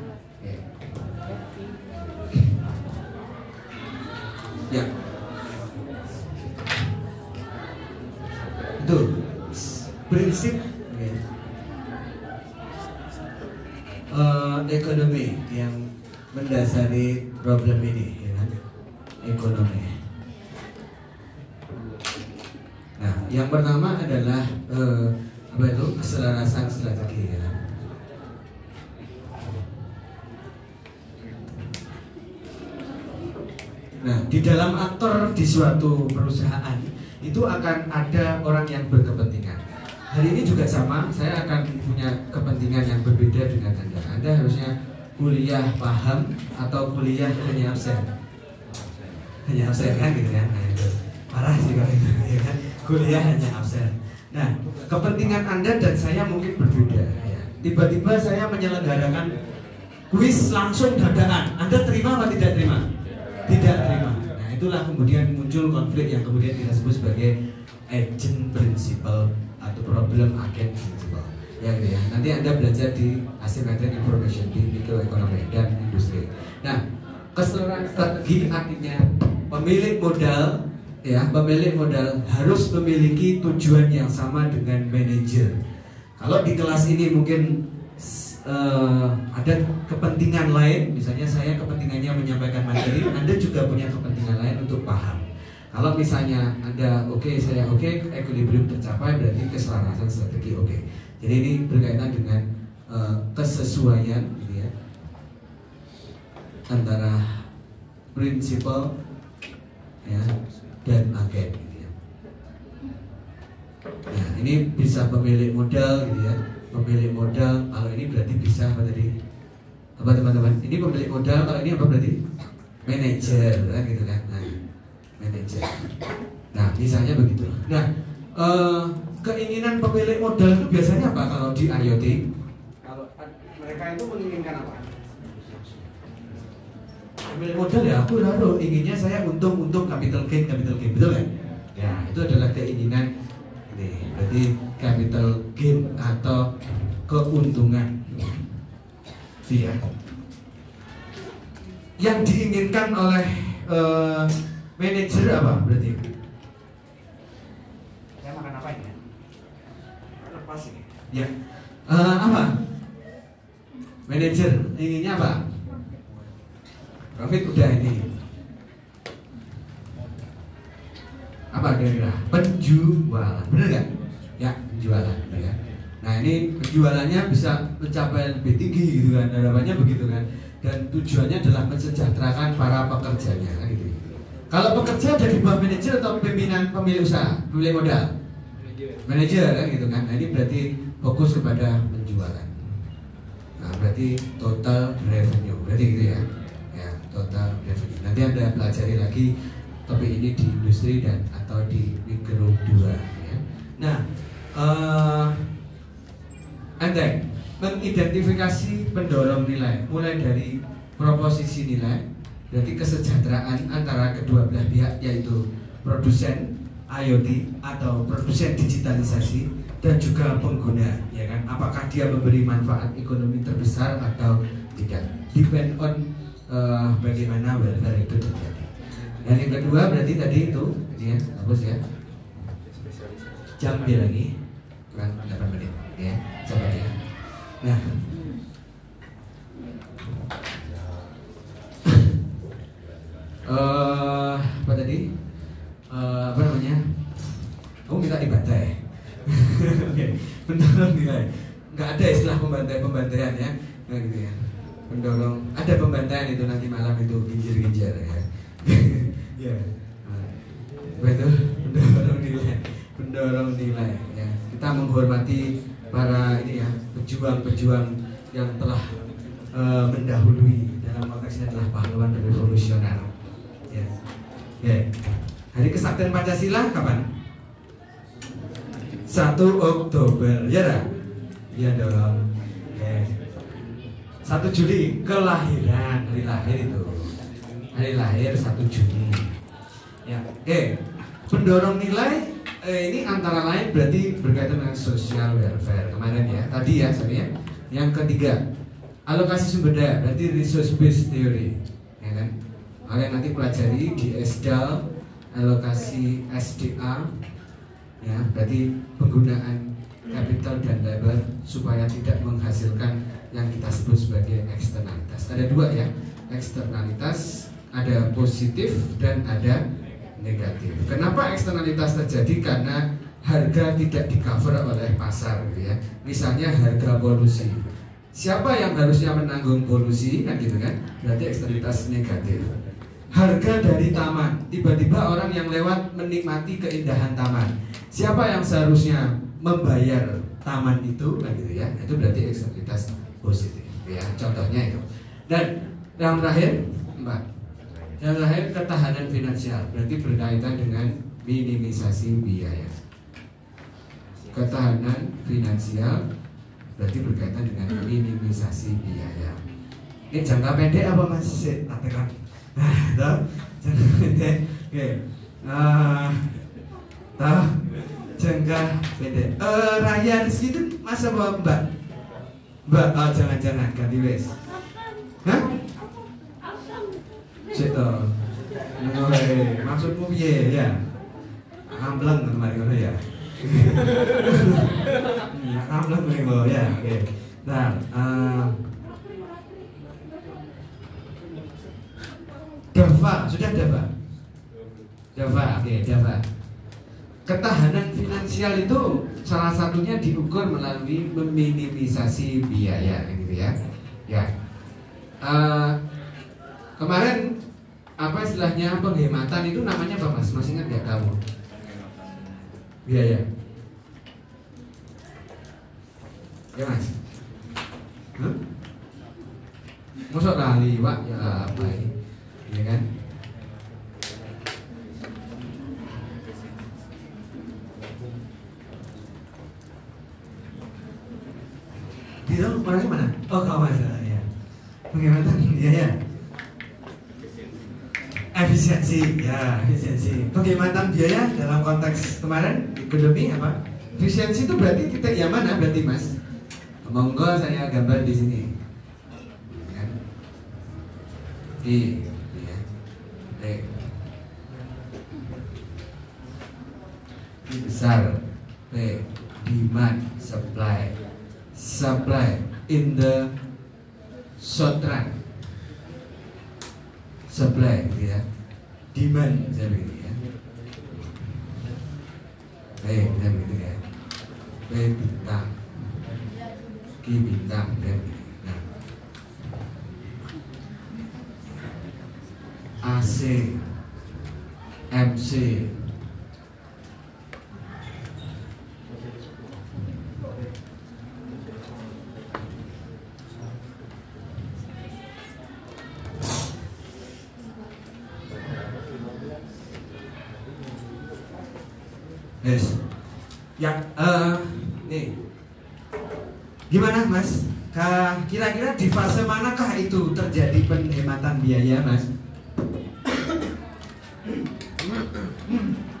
Ya. Itu prinsip ekonomi yang mendasari problem ini, ya kan? Ekonomi. Nah, yang pertama adalah apa itu? Keselarasan strategi, ya kan? Nah, di dalam aktor di suatu perusahaan itu akan ada orang yang berkepentingan. Hari ini juga sama, saya akan punya kepentingan yang berbeda dengan Anda. Anda harusnya kuliah paham atau kuliah hanya absen. Hanya absen kan gitu kan? Nah, itu parah sih kalau itu, ya kan? Kuliah hanya absen. Nah, kepentingan Anda dan saya mungkin berbeda. Ya. Tiba-tiba saya menyelenggarakan kuis langsung dadakan. Anda terima atau tidak terima? Tidak terima. Nah, itulah kemudian muncul konflik yang kemudian kita sebut sebagai agent principle atau problem agent principle. Ya, gitu ya. Nanti Anda belajar di asymmetric information di mikroekonomi dan industri. Nah, keseluruhan strategi artinya pemilik modal, ya, pemilik modal harus memiliki tujuan yang sama dengan manajer. Kalau di kelas ini mungkin ada kepentingan lain, misalnya saya kepentingannya menyampaikan materi, Anda juga punya kepentingan lain untuk paham. Kalau misalnya Anda oke, saya oke, equilibrium tercapai, berarti keselarasan strategi oke. Jadi ini berkaitan dengan kesesuaian, gitu ya, antara prinsipal, ya, dan agen, gitu ya. Nah, ini bisa pemilik modal, gitu ya. Pemilik modal, kalau ini berarti bisa apa tadi? Apa teman-teman? Ini pemilik modal, kalau ini apa berarti? Manajer, kan gitu kan? Nah, manajer. Nah, misalnya begitu. Nah, keinginan pemilik modal itu biasanya apa kalau di IoT? Kalau mereka itu menginginkan apa? Pemilik modal ya, aku lalu inginnya saya untung capital gain, betul kan? Ya, itu adalah keinginan. Ini berarti capital gain atau keuntungan. Iya. Yang diinginkan oleh manajer apa berarti? Saya makan apa ini? Lepas ini. Ya. Apa? Manajer inginnya apa? Profit udah ini. Apa kira-kira? Penjualan, bener nggak? Ya, penjualan, ya. Nah, ini penjualannya bisa mencapai lebih tinggi gitu kan, harapannya begitu kan. Dan tujuannya adalah mensejahterakan para pekerjanya kan gitu. Kalau pekerja ada di bawah manajer atau pimpinan pemilik usaha, pemilik modal? Manajer kan gitu kan. Nah, ini berarti fokus kepada penjualan. Nah, berarti total revenue, berarti gitu ya. Ya, total revenue. Nanti Anda pelajari lagi topik ini di industri dan atau di mikro 2 ya. Nah, Anda mengidentifikasi pendorong nilai mulai dari proposisi nilai, berarti kesejahteraan antara kedua belah pihak, yaitu produsen IoT atau produsen digitalisasi dan juga pengguna, ya kan? Apakah dia memberi manfaat ekonomi terbesar atau tidak? Depend on bagaimana welfare itu terjadi. Dan yang kedua berarti tadi itu, ini ya, bagus ya. Jam dia lagi, kurang 8 menit, ya, coba ya. Nah, apa tadi? Apa namanya? Kamu minta dibantai. Oke, pendorong nilai. Nggak ada istilah pembantaian ya, nah, gitu ya. Pendorong, ada pembantaian itu nanti malam itu ginjir-ginjir ya. Ya, apa itu? Pendorong nilai ya. Kita menghormati para ini ya, pejuang-pejuang yang telah mendahului, dalam konteks ini adalah pahlawan revolusioner. Ya. Ya. Hari Kesaktian Pancasila kapan? 1 Oktober, ya dah? Ya dong. Ya. 1 Juli kelahiran, hari lahir itu. Hari lahir 1 Juni. Ya. Pendorong nilai ini antara lain berarti berkaitan dengan social welfare kemarin ya. Tadi ya, sorry ya. Yang ketiga, alokasi sumber daya, berarti resource based theory, ya kan? Kalian nanti pelajari di SDAL, alokasi SDA, ya, berarti penggunaan capital dan labor supaya tidak menghasilkan yang kita sebut sebagai eksternalitas. Ada 2 ya, eksternalitas, ada positif dan ada negatif. Kenapa eksternalitas terjadi? Karena harga tidak di cover oleh pasar, gitu ya. Misalnya harga polusi. Siapa yang harusnya menanggung polusi, kan gitu kan? Berarti eksternalitas negatif. Harga dari taman, tiba-tiba orang yang lewat menikmati keindahan taman. Siapa yang seharusnya membayar taman itu, kan gitu ya? Itu berarti eksternalitas positif, ya. Contohnya itu. Dan yang terakhir, Mbak, yang terakhir ketahanan finansial, berarti berkaitan dengan minimisasi biaya. Ketahanan finansial berarti berkaitan dengan minimisasi biaya. Ini jangka pendek apa masih tekan? Nah, jangka pendek. Oke. Tahu jangka pendek. Raya rezeki itu masa apa Mbak? Mbak, oh, jangan-jangan ganti wes. Hah? Cito. Maksudmu piye ya? Ambleng kemarin ngono ya. Ambleng ngono ya. Oke. Nah, DAVA, sudah DAVA? DAVA, oke, DAVA. Ketahanan finansial itu salah satunya diukur melalui meminimisasi biaya, gitu ya. Ya. Kemarin apa istilahnya penghematan itu namanya apa Mas? Masih ingat nggak kamu? Biaya. Ya Mas. Masuk lali Pak ya apa ini? Ya kan? Di dalam orangnya mana? Oh kau Mas ya. Penghematan biaya. Efisiensi, ya efisiensi. Penghematan biaya dalam konteks kemarin ekonomi apa? Efisiensi itu berarti titik yang mana berarti Mas? Monggo saya gambar di sini. Ya. Ya. Ini besar. P, demand, supply. Supply in the short run. Supply, ya. Demand, saya begini ya. Baik, saya begitu ya. P bintang, Q bintang, ya begini. Nah, AC, MC, yes. Ya, nih, gimana Mas? Kira-kira di fase manakah itu terjadi penghematan biaya, Mas?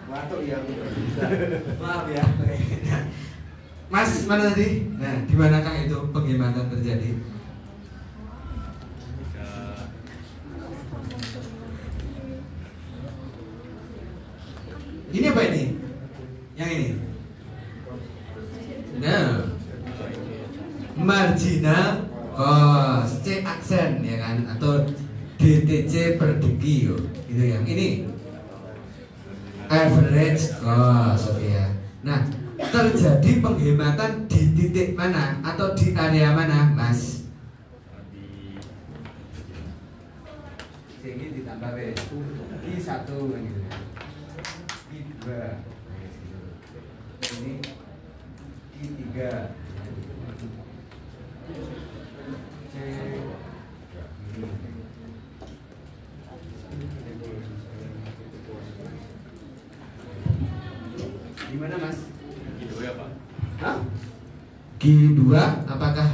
Batuk ya, maaf ya. Mas, mana tadi? Nah, di manakah itu penghematan terjadi? Ini apa ini? Yang ini? Nah, marginal cost, C aksen ya kan, atau DTC per degi, gitu yang ini average cost, oke ya. Nah, terjadi penghematan di titik mana atau di area mana, Mas? Sini ditambah di satu gitu ya. Di dua, ini di tiga. Gimana Mas? Gitu ya Pak. Hah? Q2 apakah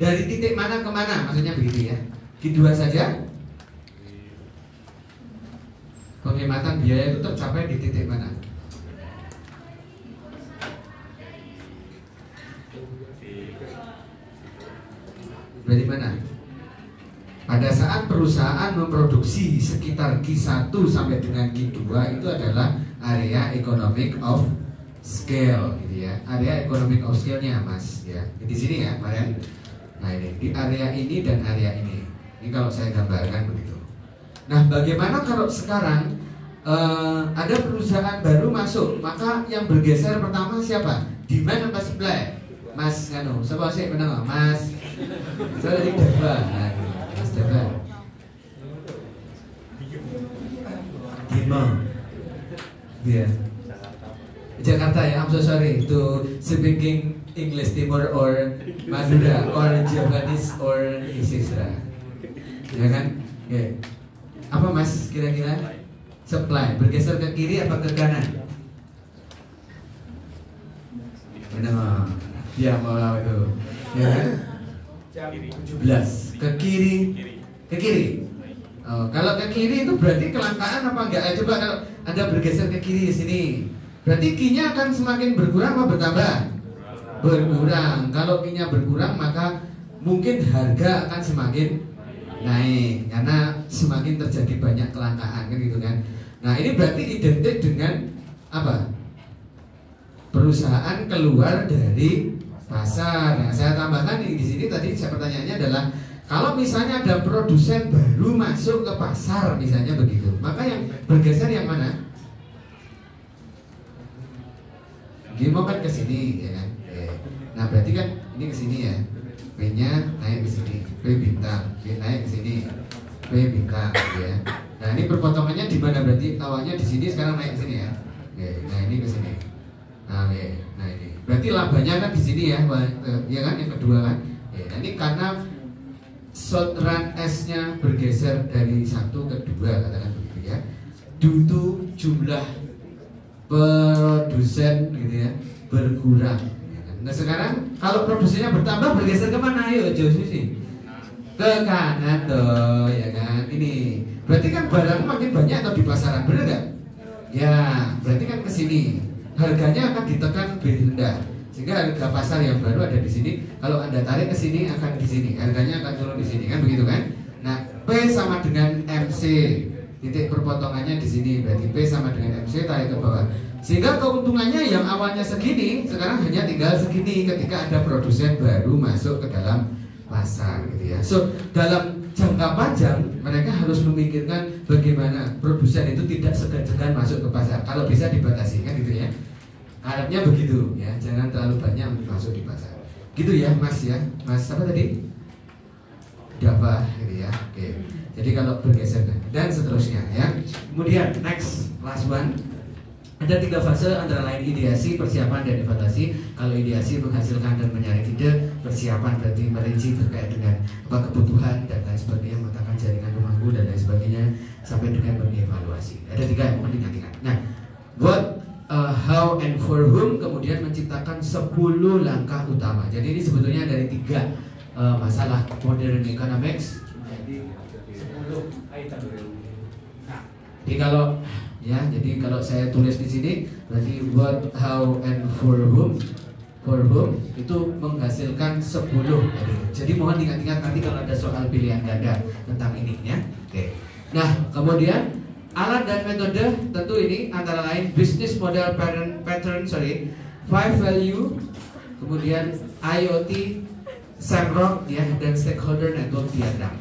dari titik mana ke mana? Maksudnya begitu ya. Q2 saja? Penghematan biaya itu tercapai di titik mana? Dari mana? Pada saat perusahaan memproduksi sekitar Q1 sampai dengan Q2 itu adalah area economic of scale, gitu ya. Area economic of scale-nya, Mas, ya. Di sini ya, kemarin. Nah ini di area ini dan area ini. Ini kalau saya gambarkan begitu. Nah, bagaimana kalau sekarang ada perusahaan baru masuk, maka yang bergeser pertama siapa? Demand apa supply? Mas Nganu, siapa sih menang? Mas. Saya tadi Dava. Nah, Mas Dava. Demand. Iya. Jakarta ya, I'm so sorry to speaking English Timur or Madura or Japanese or etc. Ya kan? Ya. Apa Mas kira-kira? Supply bergeser ke kiri apa ke kanan? Benar. Ya mau itu. Ya kan? Jam 17 ke kiri. Ke kiri. Oh, kalau ke kiri itu berarti kelangkaan apa enggak? Coba kalau Anda bergeser ke kiri di sini. Berarti Q-nya akan semakin berkurang atau bertambah? Berkurang. Kalau Q-nya berkurang maka mungkin harga akan semakin naik karena semakin terjadi banyak kelangkaan kan gitu kan. Nah, ini berarti identik dengan apa? Perusahaan keluar dari pasar. Nah, saya tambahkan di sini tadi saya pertanyaannya adalah kalau misalnya ada produsen baru masuk ke pasar misalnya begitu, maka yang bergeser yang mana? Gimo kan ke sini ya kan. Nah, berarti kan ini ke sini ya. P-nya naik ke sini, P bintang, P naik ke sini, P bintang ya. Nah, ini perpotongannya di mana berarti awalnya di sini sekarang naik ke sini ya. Nah, ini ke sini. Nah, nah ini. Berarti labanya kan di sini ya, ya kan yang kedua kan. Nah, ini karena short run S-nya bergeser dari 1 ke 2 katakan begitu ya. Due to jumlah produsen gitu ya berkurang. Nah sekarang kalau produksinya bertambah bergeser kemana? Ayo Josusi ke kanan dong ya kan. Ini berarti kan barang makin banyak atau di pasaran, bener nggak? Ya berarti kan ke sini harganya akan ditekan lebih rendah sehingga harga pasar yang baru ada di sini. Kalau Anda tarik ke sini akan di sini harganya akan turun di sini kan begitu kan? Nah P sama dengan MC, titik perpotongannya di sini berarti P sama dengan MC tarik ke bawah. Sehingga keuntungannya yang awalnya segini sekarang hanya tinggal segini ketika ada produsen baru masuk ke dalam pasar gitu ya. So dalam jangka panjang mereka harus memikirkan bagaimana produsen itu tidak segan-segan masuk ke pasar. Kalau bisa dibatasi kan gitu ya. Harapnya begitu ya, jangan terlalu banyak masuk di pasar. Gitu ya Mas ya. Mas apa tadi? Dava gitu ya. Oke. Jadi kalau bergeser dan seterusnya ya. Kemudian next last one. Ada 3 fase antara lain ideasi, persiapan, dan evaluasi. Kalau ideasi menghasilkan dan menyaring ide, persiapan berarti merinci terkait dengan apa kebutuhan dan lain sebagainya, memetakan jaringan pemangku dan lain sebagainya, sampai dengan mengevaluasi. Ada 3 yang penting ingat. Nah, what, how, and for whom, kemudian menciptakan 10 langkah utama. Jadi ini sebetulnya dari 3 masalah modern economics. Jadi 10 item. Nah, jadi kalau ya, jadi kalau saya tulis di sini berarti what, how, and for whom. for whom itu menghasilkan 10. Jadi mohon diingat-ingat nanti kalau ada soal pilihan ganda tentang ini ya. Oke. Nah, kemudian alat dan metode tentu ini antara lain business model pattern, 5 value, kemudian IoT, SAMROC ya, dan stakeholder network diagram.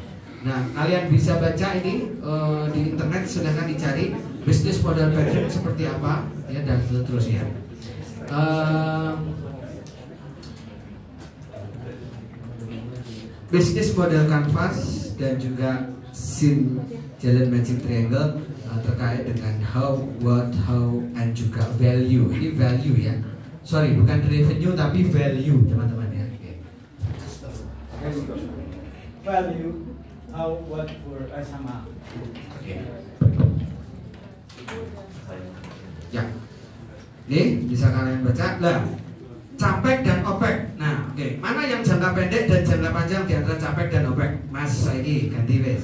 Nah, kalian bisa baca ini di internet, silahkan dicari business model pattern seperti apa ya, dan seterusnya. Business model canvas dan juga scene jalan magic triangle terkait dengan how, what, how, and juga value. Ini value ya, sorry bukan revenue tapi value teman-teman ya. Value, how, what, for, sama. Ya, ini bisa kalian baca lah. Capek dan OPEC. Nah, oke. Mana yang jangka pendek dan jangka panjang di antara capek dan OPEC? Mas saiki ganti wes.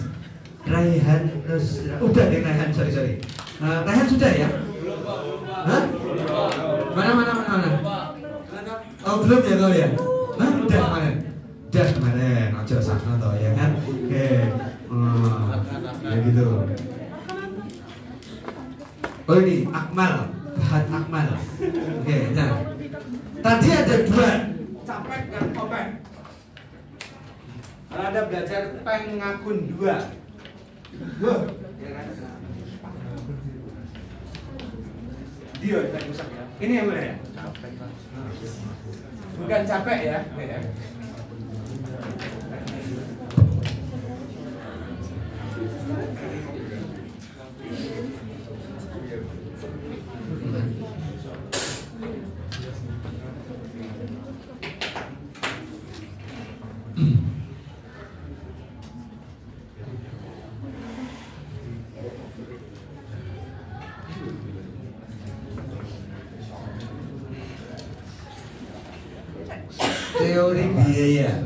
Raihan terus udah deh Raihan, sorry. Raihan sudah ya? Hah? Mana? Oh belum ya kau ya? Hah? Udah kemarin. Udah kemarin. Ojo sakno toh ya kan? Oke. Ya gitu. Oh ini Akmal, Fahad Akmal. Oke, nah. Tadi ada 2, capek dan OPEC. Kalau Anda belajar pengakun 2. Dia yang rusak ya. Ini yang mana ya? Bukan capek ya. Teori biaya.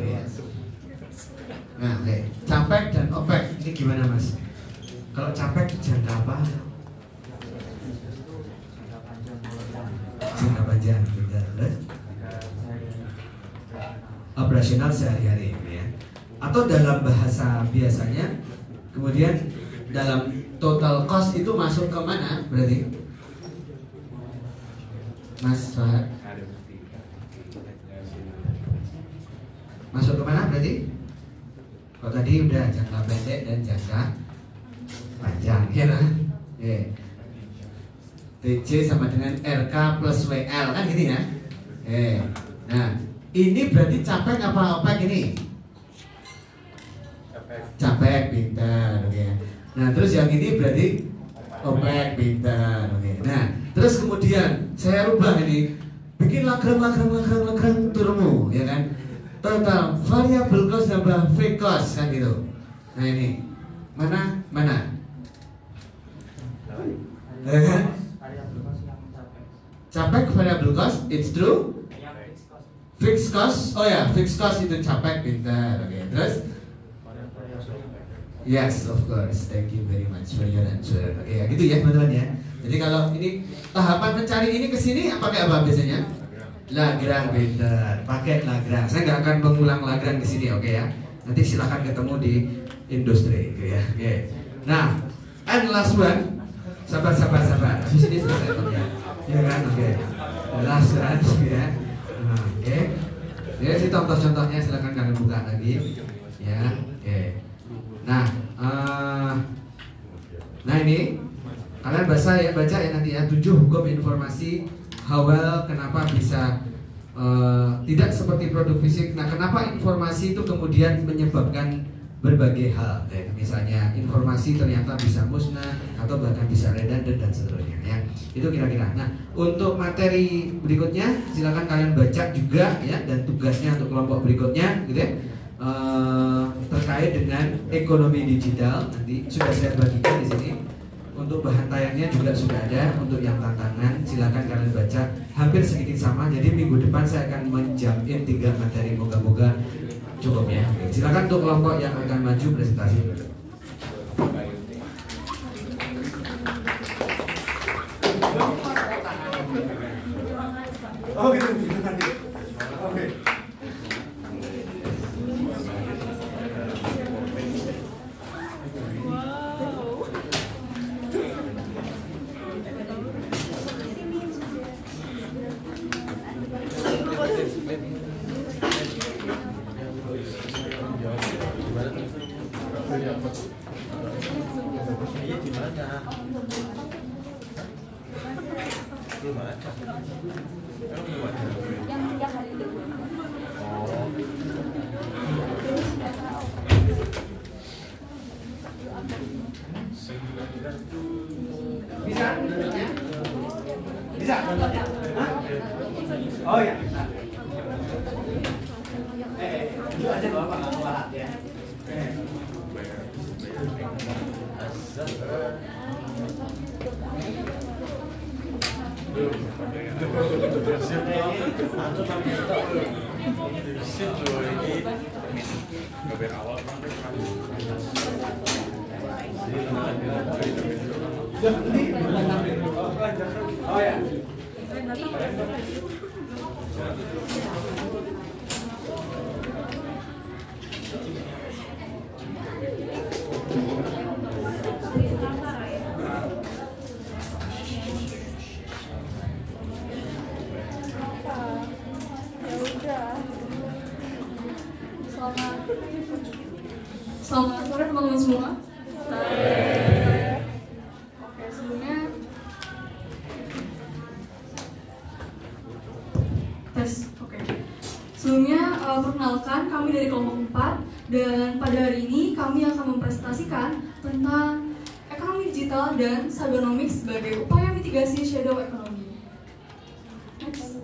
Nah, oke. Capek dan OPEC ini gimana Mas? Kalau capek jangka apa? Jangka panjang, benar. Operasional sehari-hari ya. Atau dalam bahasa biasanya, kemudian dalam total cost itu masuk ke mana berarti? Mas Fahad? Masuk ke mana berarti? Kalau tadi udah jangka pendek dan jangka panjang ya kan? TC sama dengan RK plus WL kan gini ya? Nah, ini berarti capek apa OPEC ini? Capek, pintar, oke. Nah, terus yang ini berarti OPEC, pintar, oke. Nah, terus kemudian saya rubah ini, bikin lagrang turunmu, ya kan? Total variable cost tambah fixed cost kan gitu. Nah ini mana? Ya kan? Capek variable cost, it's true. Fixed cost, oh ya, fixed cost itu capek, pintar, oke. Terus? Yes, of course. Thank you very much for your answer. Oke, ya gitu ya teman-teman ya. Jadi kalau ini tahapan mencari ini kesini pakai apa biasanya? Lagrange, pintar. Pakai Lagrange. Saya nggak akan mengulang Lagrange di sini, oke ya. Nanti silahkan ketemu di industri, oke ya. Oke. Nah, and last one. Sabar. Habis ini selesai ya. Ya kan, oke. Last one, ya. Oke. Ya, si contoh-contohnya silahkan kalian buka lagi. Ya, oke. Nah ini kalian baca ya nanti ya 7 hukum informasi Howell kenapa bisa tidak seperti produk fisik. Nah kenapa informasi itu kemudian menyebabkan berbagai hal misalnya informasi ternyata bisa musnah atau bahkan bisa redundant dan seterusnya ya. Itu kira-kira. Nah untuk materi berikutnya silakan kalian baca juga ya, dan tugasnya untuk kelompok berikutnya gitu ya. Terkait dengan ekonomi digital nanti sudah saya bagikan di sini. Untuk bahan tayangnya juga sudah ada. Untuk yang tantangan silakan kalian baca, hampir sedikit sama. Jadi minggu depan saya akan menjamin 3 materi, moga-moga cukup ya. Silakan untuk kelompok yang akan maju presentasi. Oh gitu nanti. Okay. Yang 3 hari itu. Bisa? Bisa? Hah? Oh ya. Itu aja bapak nggak kuat ya. Oh ya. Selamat sore teman-teman semua. Oke, sebelumnya tes. Oke. Sebelumnya perkenalkan kami dari kelompok 4 dan pada hari ini kami akan mempresentasikan tentang ekonomi digital dan cybernomics sebagai upaya mitigasi shadow economy. Next.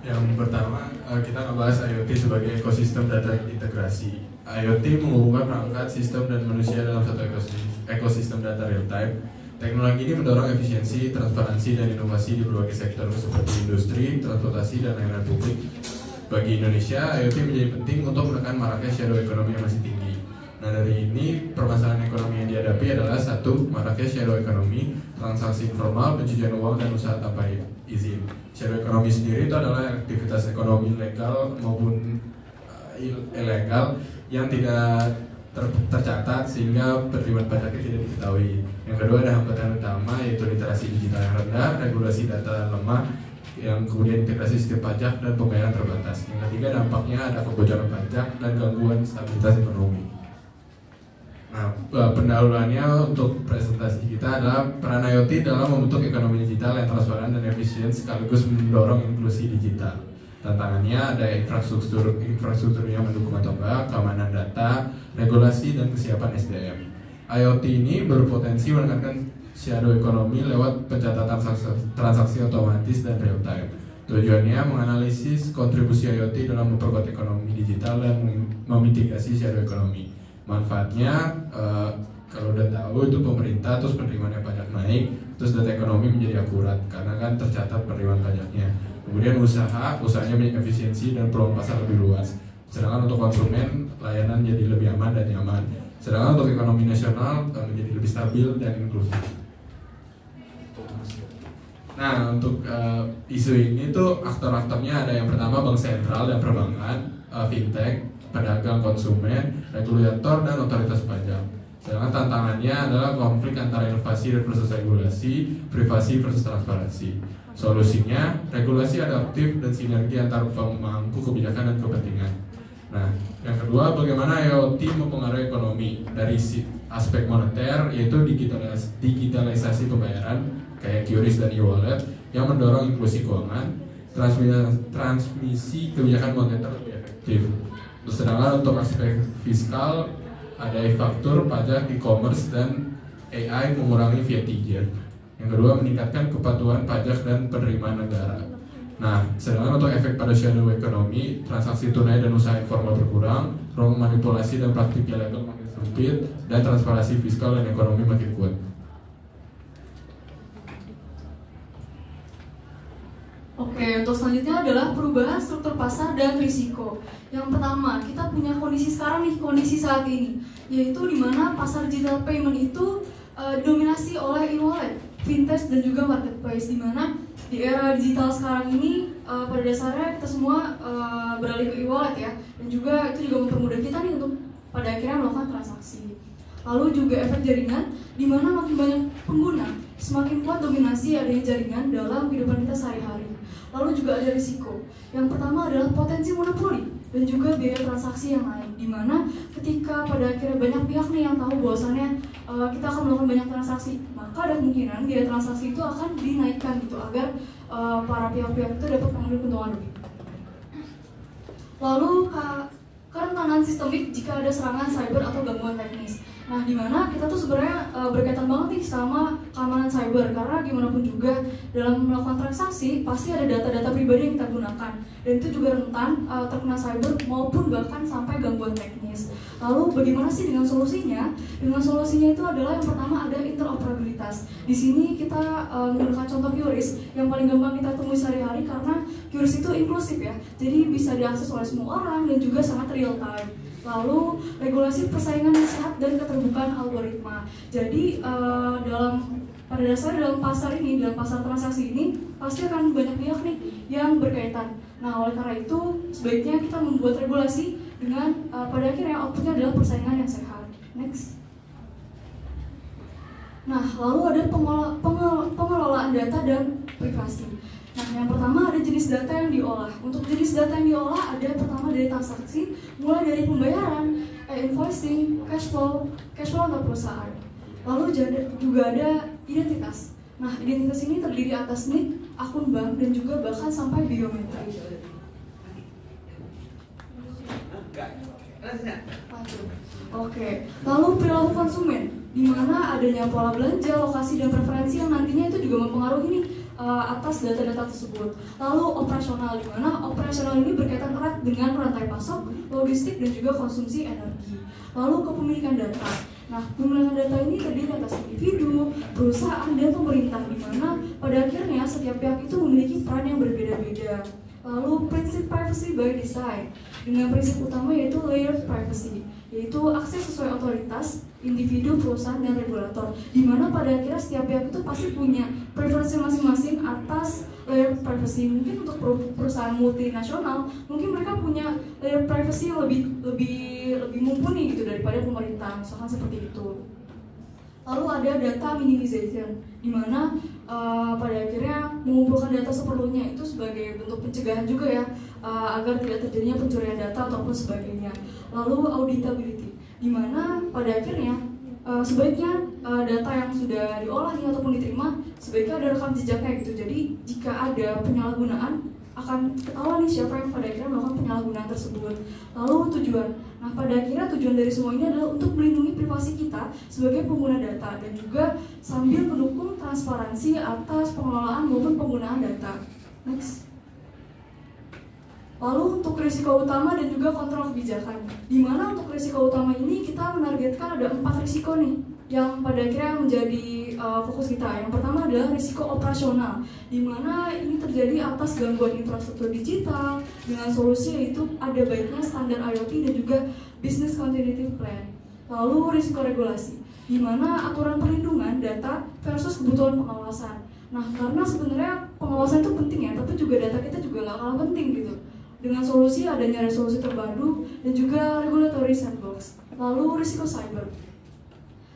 Yang pertama, kita ngebahas IoT sebagai ekosistem data integrasi. IoT menghubungkan perangkat, sistem, dan manusia dalam satu ekosistem data real time. Teknologi ini mendorong efisiensi, transparansi, dan inovasi di berbagai sektor seperti industri, transportasi, dan layanan publik. Bagi Indonesia, IoT menjadi penting untuk menekan maraknya shadow ekonomi yang masih tinggi. Nah, dari ini permasalahan ekonomi yang dihadapi adalah satu, maraknya shadow ekonomi, transaksi informal, pencucian uang, dan usaha tanpa izin. Shadow ekonomi sendiri itu adalah aktivitas ekonomi legal maupun ilegal yang tidak tercatat sehingga penerimaan pajaknya tidak diketahui. Yang kedua ada hambatan utama yaitu literasi digital yang rendah, regulasi data lemah, yang kemudian integrasi sistem pajak dan pembayaran terbatas. Yang ketiga dampaknya ada kebocoran pajak dan gangguan stabilitas ekonomi. Nah, pendahuluannya untuk presentasi kita adalah peran IoT dalam membentuk ekonomi digital yang transparan dan efisien sekaligus mendorong inklusi digital. Tantangannya ada infrastruktur yang mendukung atau enggak, keamanan data, regulasi, dan kesiapan SDM. IoT ini berpotensi menekankan shadow ekonomi lewat pencatatan transaksi otomatis dan real time. Tujuannya menganalisis kontribusi IoT dalam memperkuat ekonomi digital dan memitigasi shadow ekonomi. Manfaatnya kalau udah tahu itu pemerintah terus penerimaan pajak naik, terus data ekonomi menjadi akurat karena kan tercatat penerimaan pajaknya. Kemudian usahanya banyak efisiensi dan peluang pasar lebih luas. Sedangkan untuk konsumen layanan jadi lebih aman dan nyaman. Sedangkan untuk ekonomi nasional menjadi lebih stabil dan inklusif. Nah, untuk isu ini tuh aktor-aktornya ada yang pertama bank sentral dan perbankan, fintech, pedagang, konsumen, regulator, dan otoritas pajak. Sedangkan tantangannya adalah konflik antara inovasi versus regulasi, privasi versus transparansi. Solusinya, regulasi adaptif dan sinergi antar pemangku kebijakan dan kepentingan. Nah, yang kedua, bagaimana IoT mempengaruhi ekonomi dari aspek moneter, yaitu digitalisasi pembayaran kayak QRIS dan e-wallet yang mendorong inklusi keuangan, transmisi kebijakan moneter lebih efektif. Sedangkan untuk aspek fiskal ada e-faktur, pajak, e-commerce, dan AI mengurangi VAT gap. Yang kedua meningkatkan kepatuhan pajak dan penerimaan negara. Nah, sedangkan untuk efek pada shadow ekonomi, transaksi tunai dan usaha informal berkurang, ruang manipulasi dan praktik ilegal makin sempit, dan transparansi fiskal dan ekonomi makin kuat. Oke, untuk selanjutnya adalah perubahan struktur pasar dan risiko. Yang pertama, kita punya kondisi sekarang nih, kondisi saat ini, yaitu di mana pasar digital payment itu didominasi oleh e-wallet. fintech dan juga marketplace, di mana di era digital sekarang ini pada dasarnya kita semua beralih ke e-wallet ya, dan juga itu juga mempermudah kita nih untuk pada akhirnya melakukan transaksi. Lalu juga efek jaringan, di mana makin banyak pengguna, semakin kuat dominasi adanya jaringan dalam kehidupan kita sehari-hari. Lalu juga ada risiko. Yang pertama adalah potensi monopoli dan juga biaya transaksi yang naik, di mana ketika pada akhirnya banyak pihak nih yang tahu bahwasannya kita akan melakukan banyak transaksi, maka ada kemungkinan biaya transaksi itu akan dinaikkan gitu agar para pihak-pihak itu dapat mengambil keuntungan lebih. Lalu kerentanan sistemik jika ada serangan cyber atau gangguan teknis. Nah, di mana kita tuh sebenarnya berkaitan banget nih sama keamanan cyber, karena gimana pun juga dalam melakukan transaksi pasti ada data-data pribadi yang kita gunakan, dan itu juga rentan terkena cyber maupun bahkan sampai gangguan teknis. Lalu bagaimana sih dengan solusinya? Dengan solusinya itu adalah yang pertama ada interoperabilitas. Di sini kita menggunakan contoh QRIS yang paling gampang kita temui sehari-hari, karena QRIS itu inklusif ya, jadi bisa diakses oleh semua orang dan juga sangat real time. Lalu regulasi persaingan yang sehat dan keterbukaan algoritma. Jadi pada dasarnya dalam pasar ini, dalam pasar transaksi ini pasti akan banyak pihak nih yang berkaitan. Nah, oleh karena itu sebaiknya kita membuat regulasi dengan pada akhirnya outputnya adalah persaingan yang sehat. Next. Nah, lalu ada pengelolaan data dan privasi. Nah, yang pertama ada jenis data yang diolah. Untuk jenis data yang diolah ada pertama dari transaksi, mulai dari pembayaran, invoicing, cash flow antar perusahaan. Lalu juga ada identitas. Nah, identitas ini terdiri atas NIK, akun bank, dan juga bahkan sampai biometri. Oke, lalu perilaku konsumen, di mana adanya pola belanja, lokasi, dan preferensi yang nantinya itu juga mempengaruhi nih atas data-data tersebut. Lalu operasional, di mana operasional ini berkaitan erat dengan rantai pasok, logistik, dan juga konsumsi energi. Lalu kepemilikan data. Nah, kepemilikan data ini terdiri atas individu, perusahaan, dan pemerintah, di mana pada akhirnya setiap pihak itu memiliki peran yang berbeda-beda. Lalu prinsip privacy by design, dengan prinsip utama yaitu layered privacy, yaitu akses sesuai otoritas, individu, perusahaan, dan regulator, di mana pada akhirnya setiap pihak itu pasti punya preferensi masing-masing atas layer privacy. Mungkin untuk perusahaan multinasional, mungkin mereka punya layer privacy yang lebih mumpuni gitu daripada pemerintah, misalkan seperti itu. Lalu ada data minimization, di mana pada akhirnya mengumpulkan data seperlunya itu sebagai bentuk pencegahan juga ya, agar tidak terjadinya pencurian data ataupun sebagainya. Lalu auditability, di mana pada akhirnya sebaiknya data yang sudah diolah nih ataupun diterima sebaiknya ada rekam jejaknya gitu. Jadi jika ada penyalahgunaan akan ketahuan nih siapa yang pada akhirnya melakukan penyalahgunaan tersebut. Lalu tujuan. Nah, pada akhirnya tujuan dari semua ini adalah untuk melindungi privasi kita sebagai pengguna data dan juga sambil mendukung transparansi atas pengelolaan maupun penggunaan data. Next. Lalu untuk risiko utama dan juga kontrol kebijakan, di mana untuk risiko utama ini kita menargetkan ada 4 risiko nih yang pada akhirnya menjadi fokus kita. Yang pertama adalah risiko operasional, di mana ini terjadi atas gangguan infrastruktur digital dengan solusi yaitu ada baiknya standar IoT dan juga business continuity plan. Lalu risiko regulasi, di mana aturan perlindungan data versus kebutuhan pengawasan. Nah, karena sebenarnya pengawasan itu penting ya, tapi juga data kita juga nggak kalah penting gitu. Dengan solusi adanya resolusi terpadu dan juga regulatory sandbox. Lalu risiko cyber.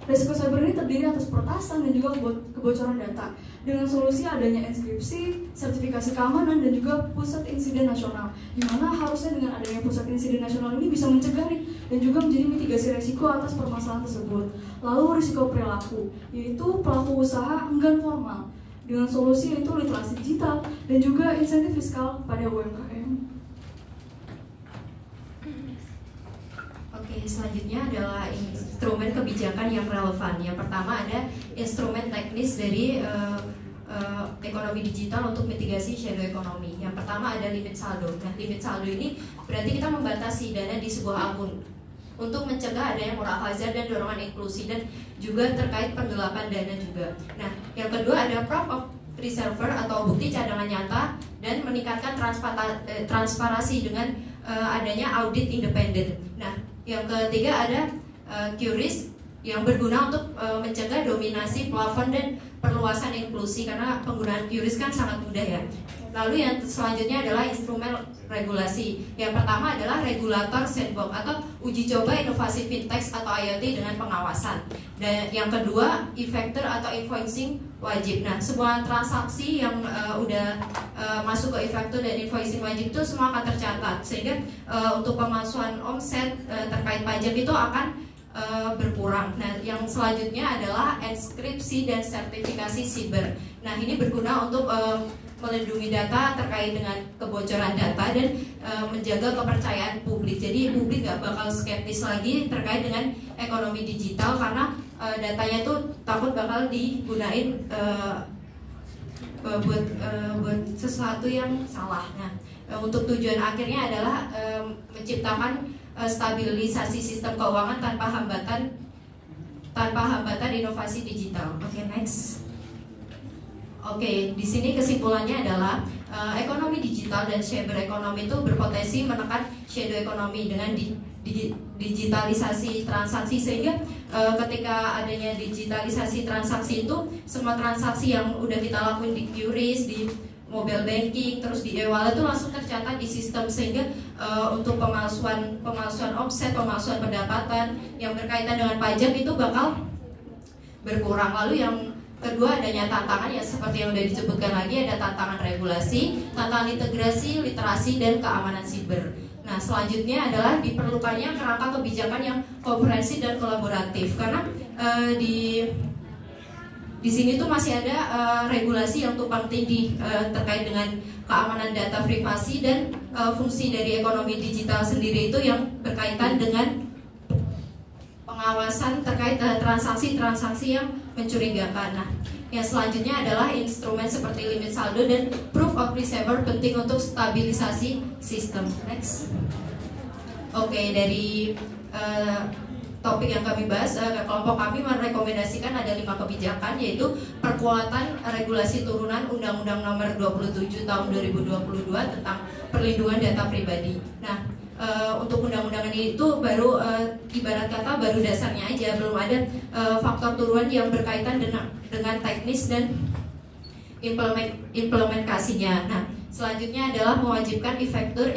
Risiko cyber ini terdiri atas peretasan dan juga kebocoran data. Dengan solusi adanya inskripsi, sertifikasi keamanan, dan juga pusat insiden nasional. Di mana harusnya dengan adanya pusat insiden nasional ini bisa mencegah nih dan juga menjadi mitigasi risiko atas permasalahan tersebut. Lalu risiko perilaku, yaitu pelaku usaha enggan formal. Dengan solusi yaitu literasi digital dan juga insentif fiskal pada UMKM. Oke, selanjutnya adalah instrumen kebijakan yang relevan. Yang pertama ada instrumen teknis dari ekonomi digital untuk mitigasi shadow ekonomi. Yang pertama ada limit saldo. Nah, limit saldo ini berarti kita membatasi dana di sebuah akun untuk mencegah adanya moral hazard dan dorongan inklusi, dan juga terkait penggelapan dana juga. Nah, yang kedua ada proof of reserve atau bukti cadangan nyata, dan meningkatkan transparansi dengan adanya audit independen. Nah, yang ketiga ada QRIS yang berguna untuk mencegah dominasi plafon dan perluasan inklusi, karena penggunaan QRIS kan sangat mudah ya. Lalu yang selanjutnya adalah instrumen regulasi. Yang pertama adalah regulator sandbox atau uji coba inovasi fintech atau IoT dengan pengawasan. Dan yang kedua, e-factor atau invoicing wajib. Nah, semua transaksi yang udah masuk ke e-factor dan invoicing wajib itu semua akan tercatat, sehingga untuk pemalsuan omset terkait pajak itu akan berkurang. Nah, yang selanjutnya adalah enskripsi dan sertifikasi siber. Nah, ini berguna untuk melindungi data terkait dengan kebocoran data dan menjaga kepercayaan publik. Jadi publik nggak bakal skeptis lagi terkait dengan ekonomi digital, karena datanya itu takut bakal digunain buat sesuatu yang salah. Nah, untuk tujuan akhirnya adalah menciptakan stabilisasi sistem keuangan tanpa hambatan inovasi digital. Oke, next. Oke, di sini kesimpulannya adalah ekonomi digital dan cyber ekonomi itu berpotensi menekan shadow ekonomi dengan digitalisasi transaksi, sehingga ketika adanya digitalisasi transaksi itu semua transaksi yang udah kita lakuin di QRIS, di mobile banking, terus di e-wallet itu langsung tercatat di sistem, sehingga untuk pemalsuan omset, pemalsuan pendapatan yang berkaitan dengan pajak itu bakal berkurang. Lalu yang kedua adanya tantangan yang seperti yang udah disebutkan lagi, ada tantangan regulasi, tantangan integrasi, literasi, dan keamanan siber. Nah, selanjutnya adalah diperlukannya kerangka kebijakan yang komprehensif dan kolaboratif, karena di sini tuh masih ada regulasi yang tumpang tindih terkait dengan keamanan data privasi dan fungsi dari ekonomi digital sendiri itu yang berkaitan dengan pengawasan terkait transaksi-transaksi yang mencurigakan. Nah, yang selanjutnya adalah instrumen seperti limit saldo dan proof of reserve penting untuk stabilisasi sistem. Next. Oke, dari topik yang kami bahas, kelompok kami merekomendasikan ada 5 kebijakan, yaitu perkuatan regulasi turunan Undang-Undang Nomor 27 Tahun 2022 tentang perlindungan data pribadi. Nah, untuk undang-undang ini itu baru ibarat kata baru dasarnya aja, belum ada faktor turunan yang berkaitan dengan teknis dan implementasinya. Nah, selanjutnya adalah mewajibkan e-factor,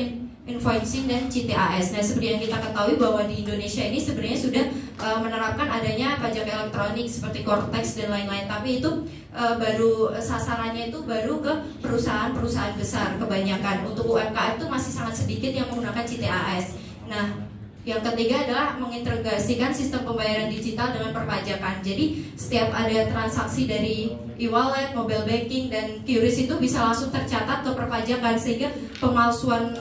invoicing, dan CTAS. Nah, seperti yang kita ketahui bahwa di Indonesia ini sebenarnya sudah menerapkan adanya pajak elektronik seperti Cortex dan lain-lain, tapi itu baru sasarannya itu baru ke perusahaan-perusahaan besar kebanyakan. Untuk UMKM itu masih sangat sedikit yang menggunakan CTAS. Nah, yang ketiga adalah mengintegrasikan sistem pembayaran digital dengan perpajakan. Jadi setiap ada transaksi dari e-wallet, mobile banking, dan QRIS itu bisa langsung tercatat ke perpajakan, sehingga pemalsuan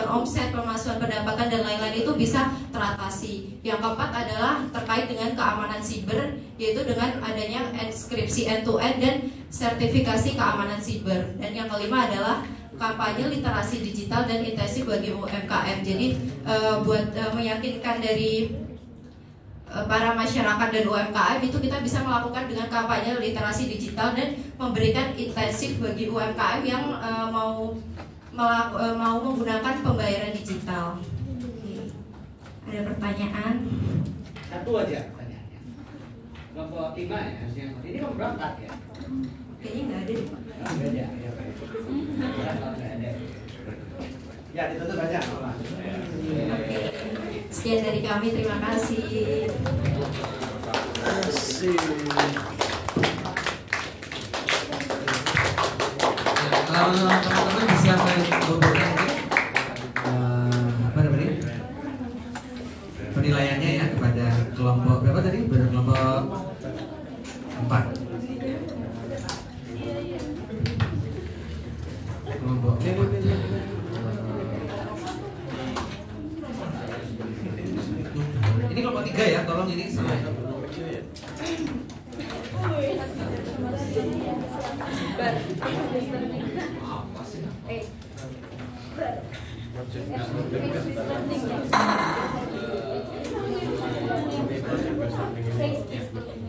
omset, pemalsuan pendapatan, dan lain-lain itu bisa teratasi. Yang keempat adalah terkait dengan keamanan siber, yaitu dengan adanya enskripsi end-to-end dan sertifikasi keamanan siber. Dan yang kelima adalah kampanye literasi digital dan intensif bagi UMKM. Jadi buat meyakinkan dari para masyarakat dan UMKM itu kita bisa melakukan dengan kampanye literasi digital dan memberikan intensif bagi UMKM yang mau menggunakan pembayaran digital. Ada pertanyaan? Satu aja pertanyaannya. Kelompok 5 ya harusnya. Ini kan berangkat ya? Kayaknya nggak ada deh, Pak. Nggak ada. Nggak ada. Ya, ditutup aja. Oke. Sekian dari kami, terima kasih. Teman-teman bisa mengumpulkan apa namanya penilaiannya ya kepada kelompok berapa tadi? Kelompok 4. Kelompok 4. Ini kelompok 3 ya, tolong ini sama.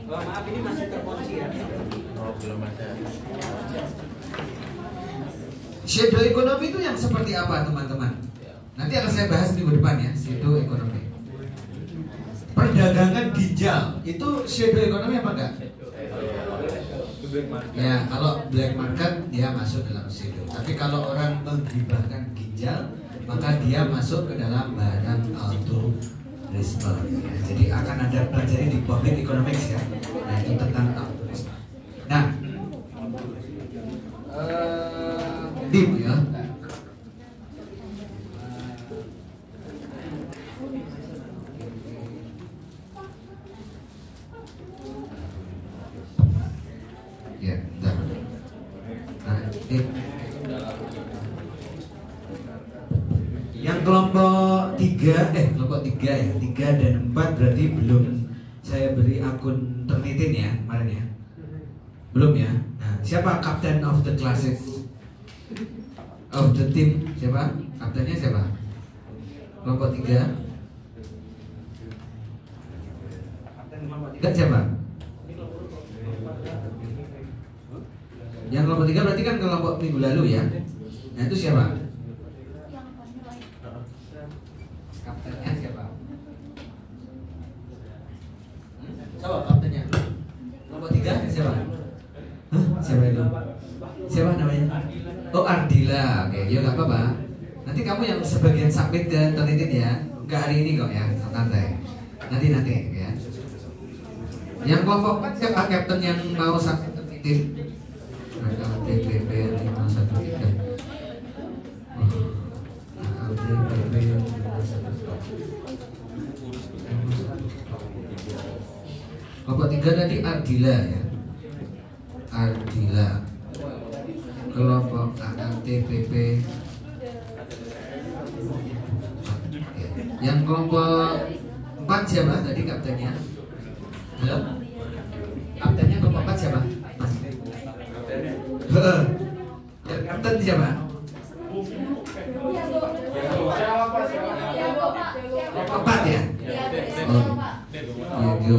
Maaf, ini masih terkunci ya. Oh, belum ada. Shadow ekonomi itu yang seperti apa teman-teman? Nanti akan saya bahas minggu depan ya, shadow ekonomi. Perdagangan ginjal itu shadow economy apa enggak? Ya, kalau black market dia masuk dalam shadow. Tapi kalau orang menghibahkan ginjal, maka dia masuk ke dalam barang altruisme. Ya, jadi akan ada pelajari di public economics ya. Nah, itu tentang altruisme. Nah, deep ya. Ya, bentar. Nah, yang kelompok 3 ya, 3 dan 4 berarti belum saya beri akun Turnitin ya kemarin ya. Belum ya. Nah, siapa captain of the classes? Of the team? Siapa? Kaptennya siapa? Kelompok 3. Kapten kelompok 3 siapa? Yang kelompok 3 berarti kan kelompok minggu lalu ya. Nah, itu siapa? Kaptennya siapa? Siapa kaptennya? Kelompok 3 siapa? Hah? Siapa itu? Siapa namanya? Oh, Ardila. Oke, ya nggak apa-apa. Nanti kamu yang sebagian submit ke Turnitin ya. Nggak hari ini kok ya, santai. Nanti ya. Yang kelompok 4 siapa kapten yang mau submit Turnitin? TPP 513. Kelompok 3 tadi Ardila ya. Ardila. Kelompok AATPP. Yang kelompok 4 siapa tadi kaptennya? Halo? Kaptennya kelompok 4 siapa? Yang kapten siapa? Kelompok 4 ya? Oh, iya,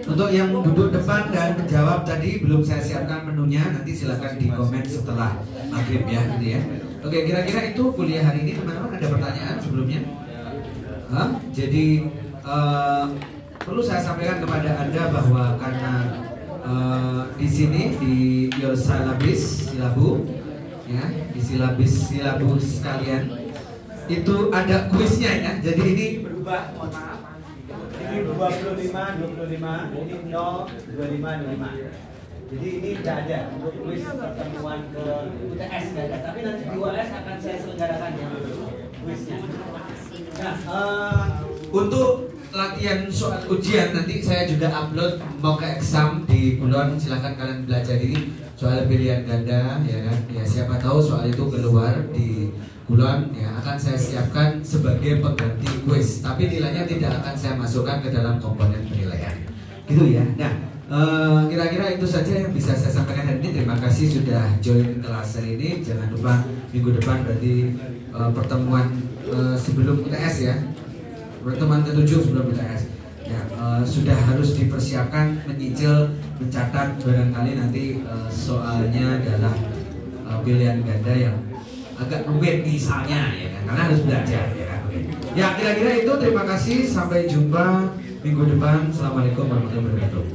Untuk yang duduk depan dan menjawab tadi belum saya siapkan menunya, nanti silakan di komen setelah maghrib ya, gitu ya. Oke, kira-kira itu kuliah hari ini teman-teman, ada pertanyaan sebelumnya? Jadi perlu saya sampaikan kepada Anda bahwa karena di sini di your silabu ya, di silabus kalian itu ada kuisnya ya. Jadi ini berubah, mohon maaf. Ini 25, ini 0, 25. Jadi ini tidak ada untuk kuis pertemuan ke UTS nggak ada. Tapi nanti di UAS akan saya selenggarakan ya kuisnya. Nah, untuk latihan soal ujian nanti saya juga upload mock exam di Kulon. Silahkan kalian belajar ini soal pilihan ganda ya kan. Ya siapa tahu soal itu keluar di Kulon ya, akan saya siapkan sebagai pengganti kuis. Tapi nilainya tidak akan saya masukkan ke dalam komponen penilaian. Gitu ya. Nah, kira-kira itu saja yang bisa saya sampaikan hari ini. Terima kasih sudah join kelas hari ini. Jangan lupa minggu depan berarti pertemuan sebelum UTS ya. Pertemuan ke-7 sebelum UTS. Ya, sudah harus dipersiapkan, menyicil, mencatat, barangkali nanti soalnya adalah pilihan ganda yang agak rumit misalnya ya kan? Karena harus belajar ya kan. Ya, kira-kira itu. Terima kasih, sampai jumpa minggu depan. Assalamualaikum warahmatullahi wabarakatuh.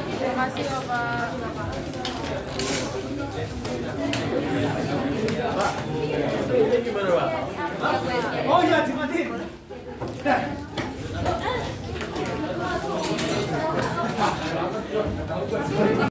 Terima kasih Bapak.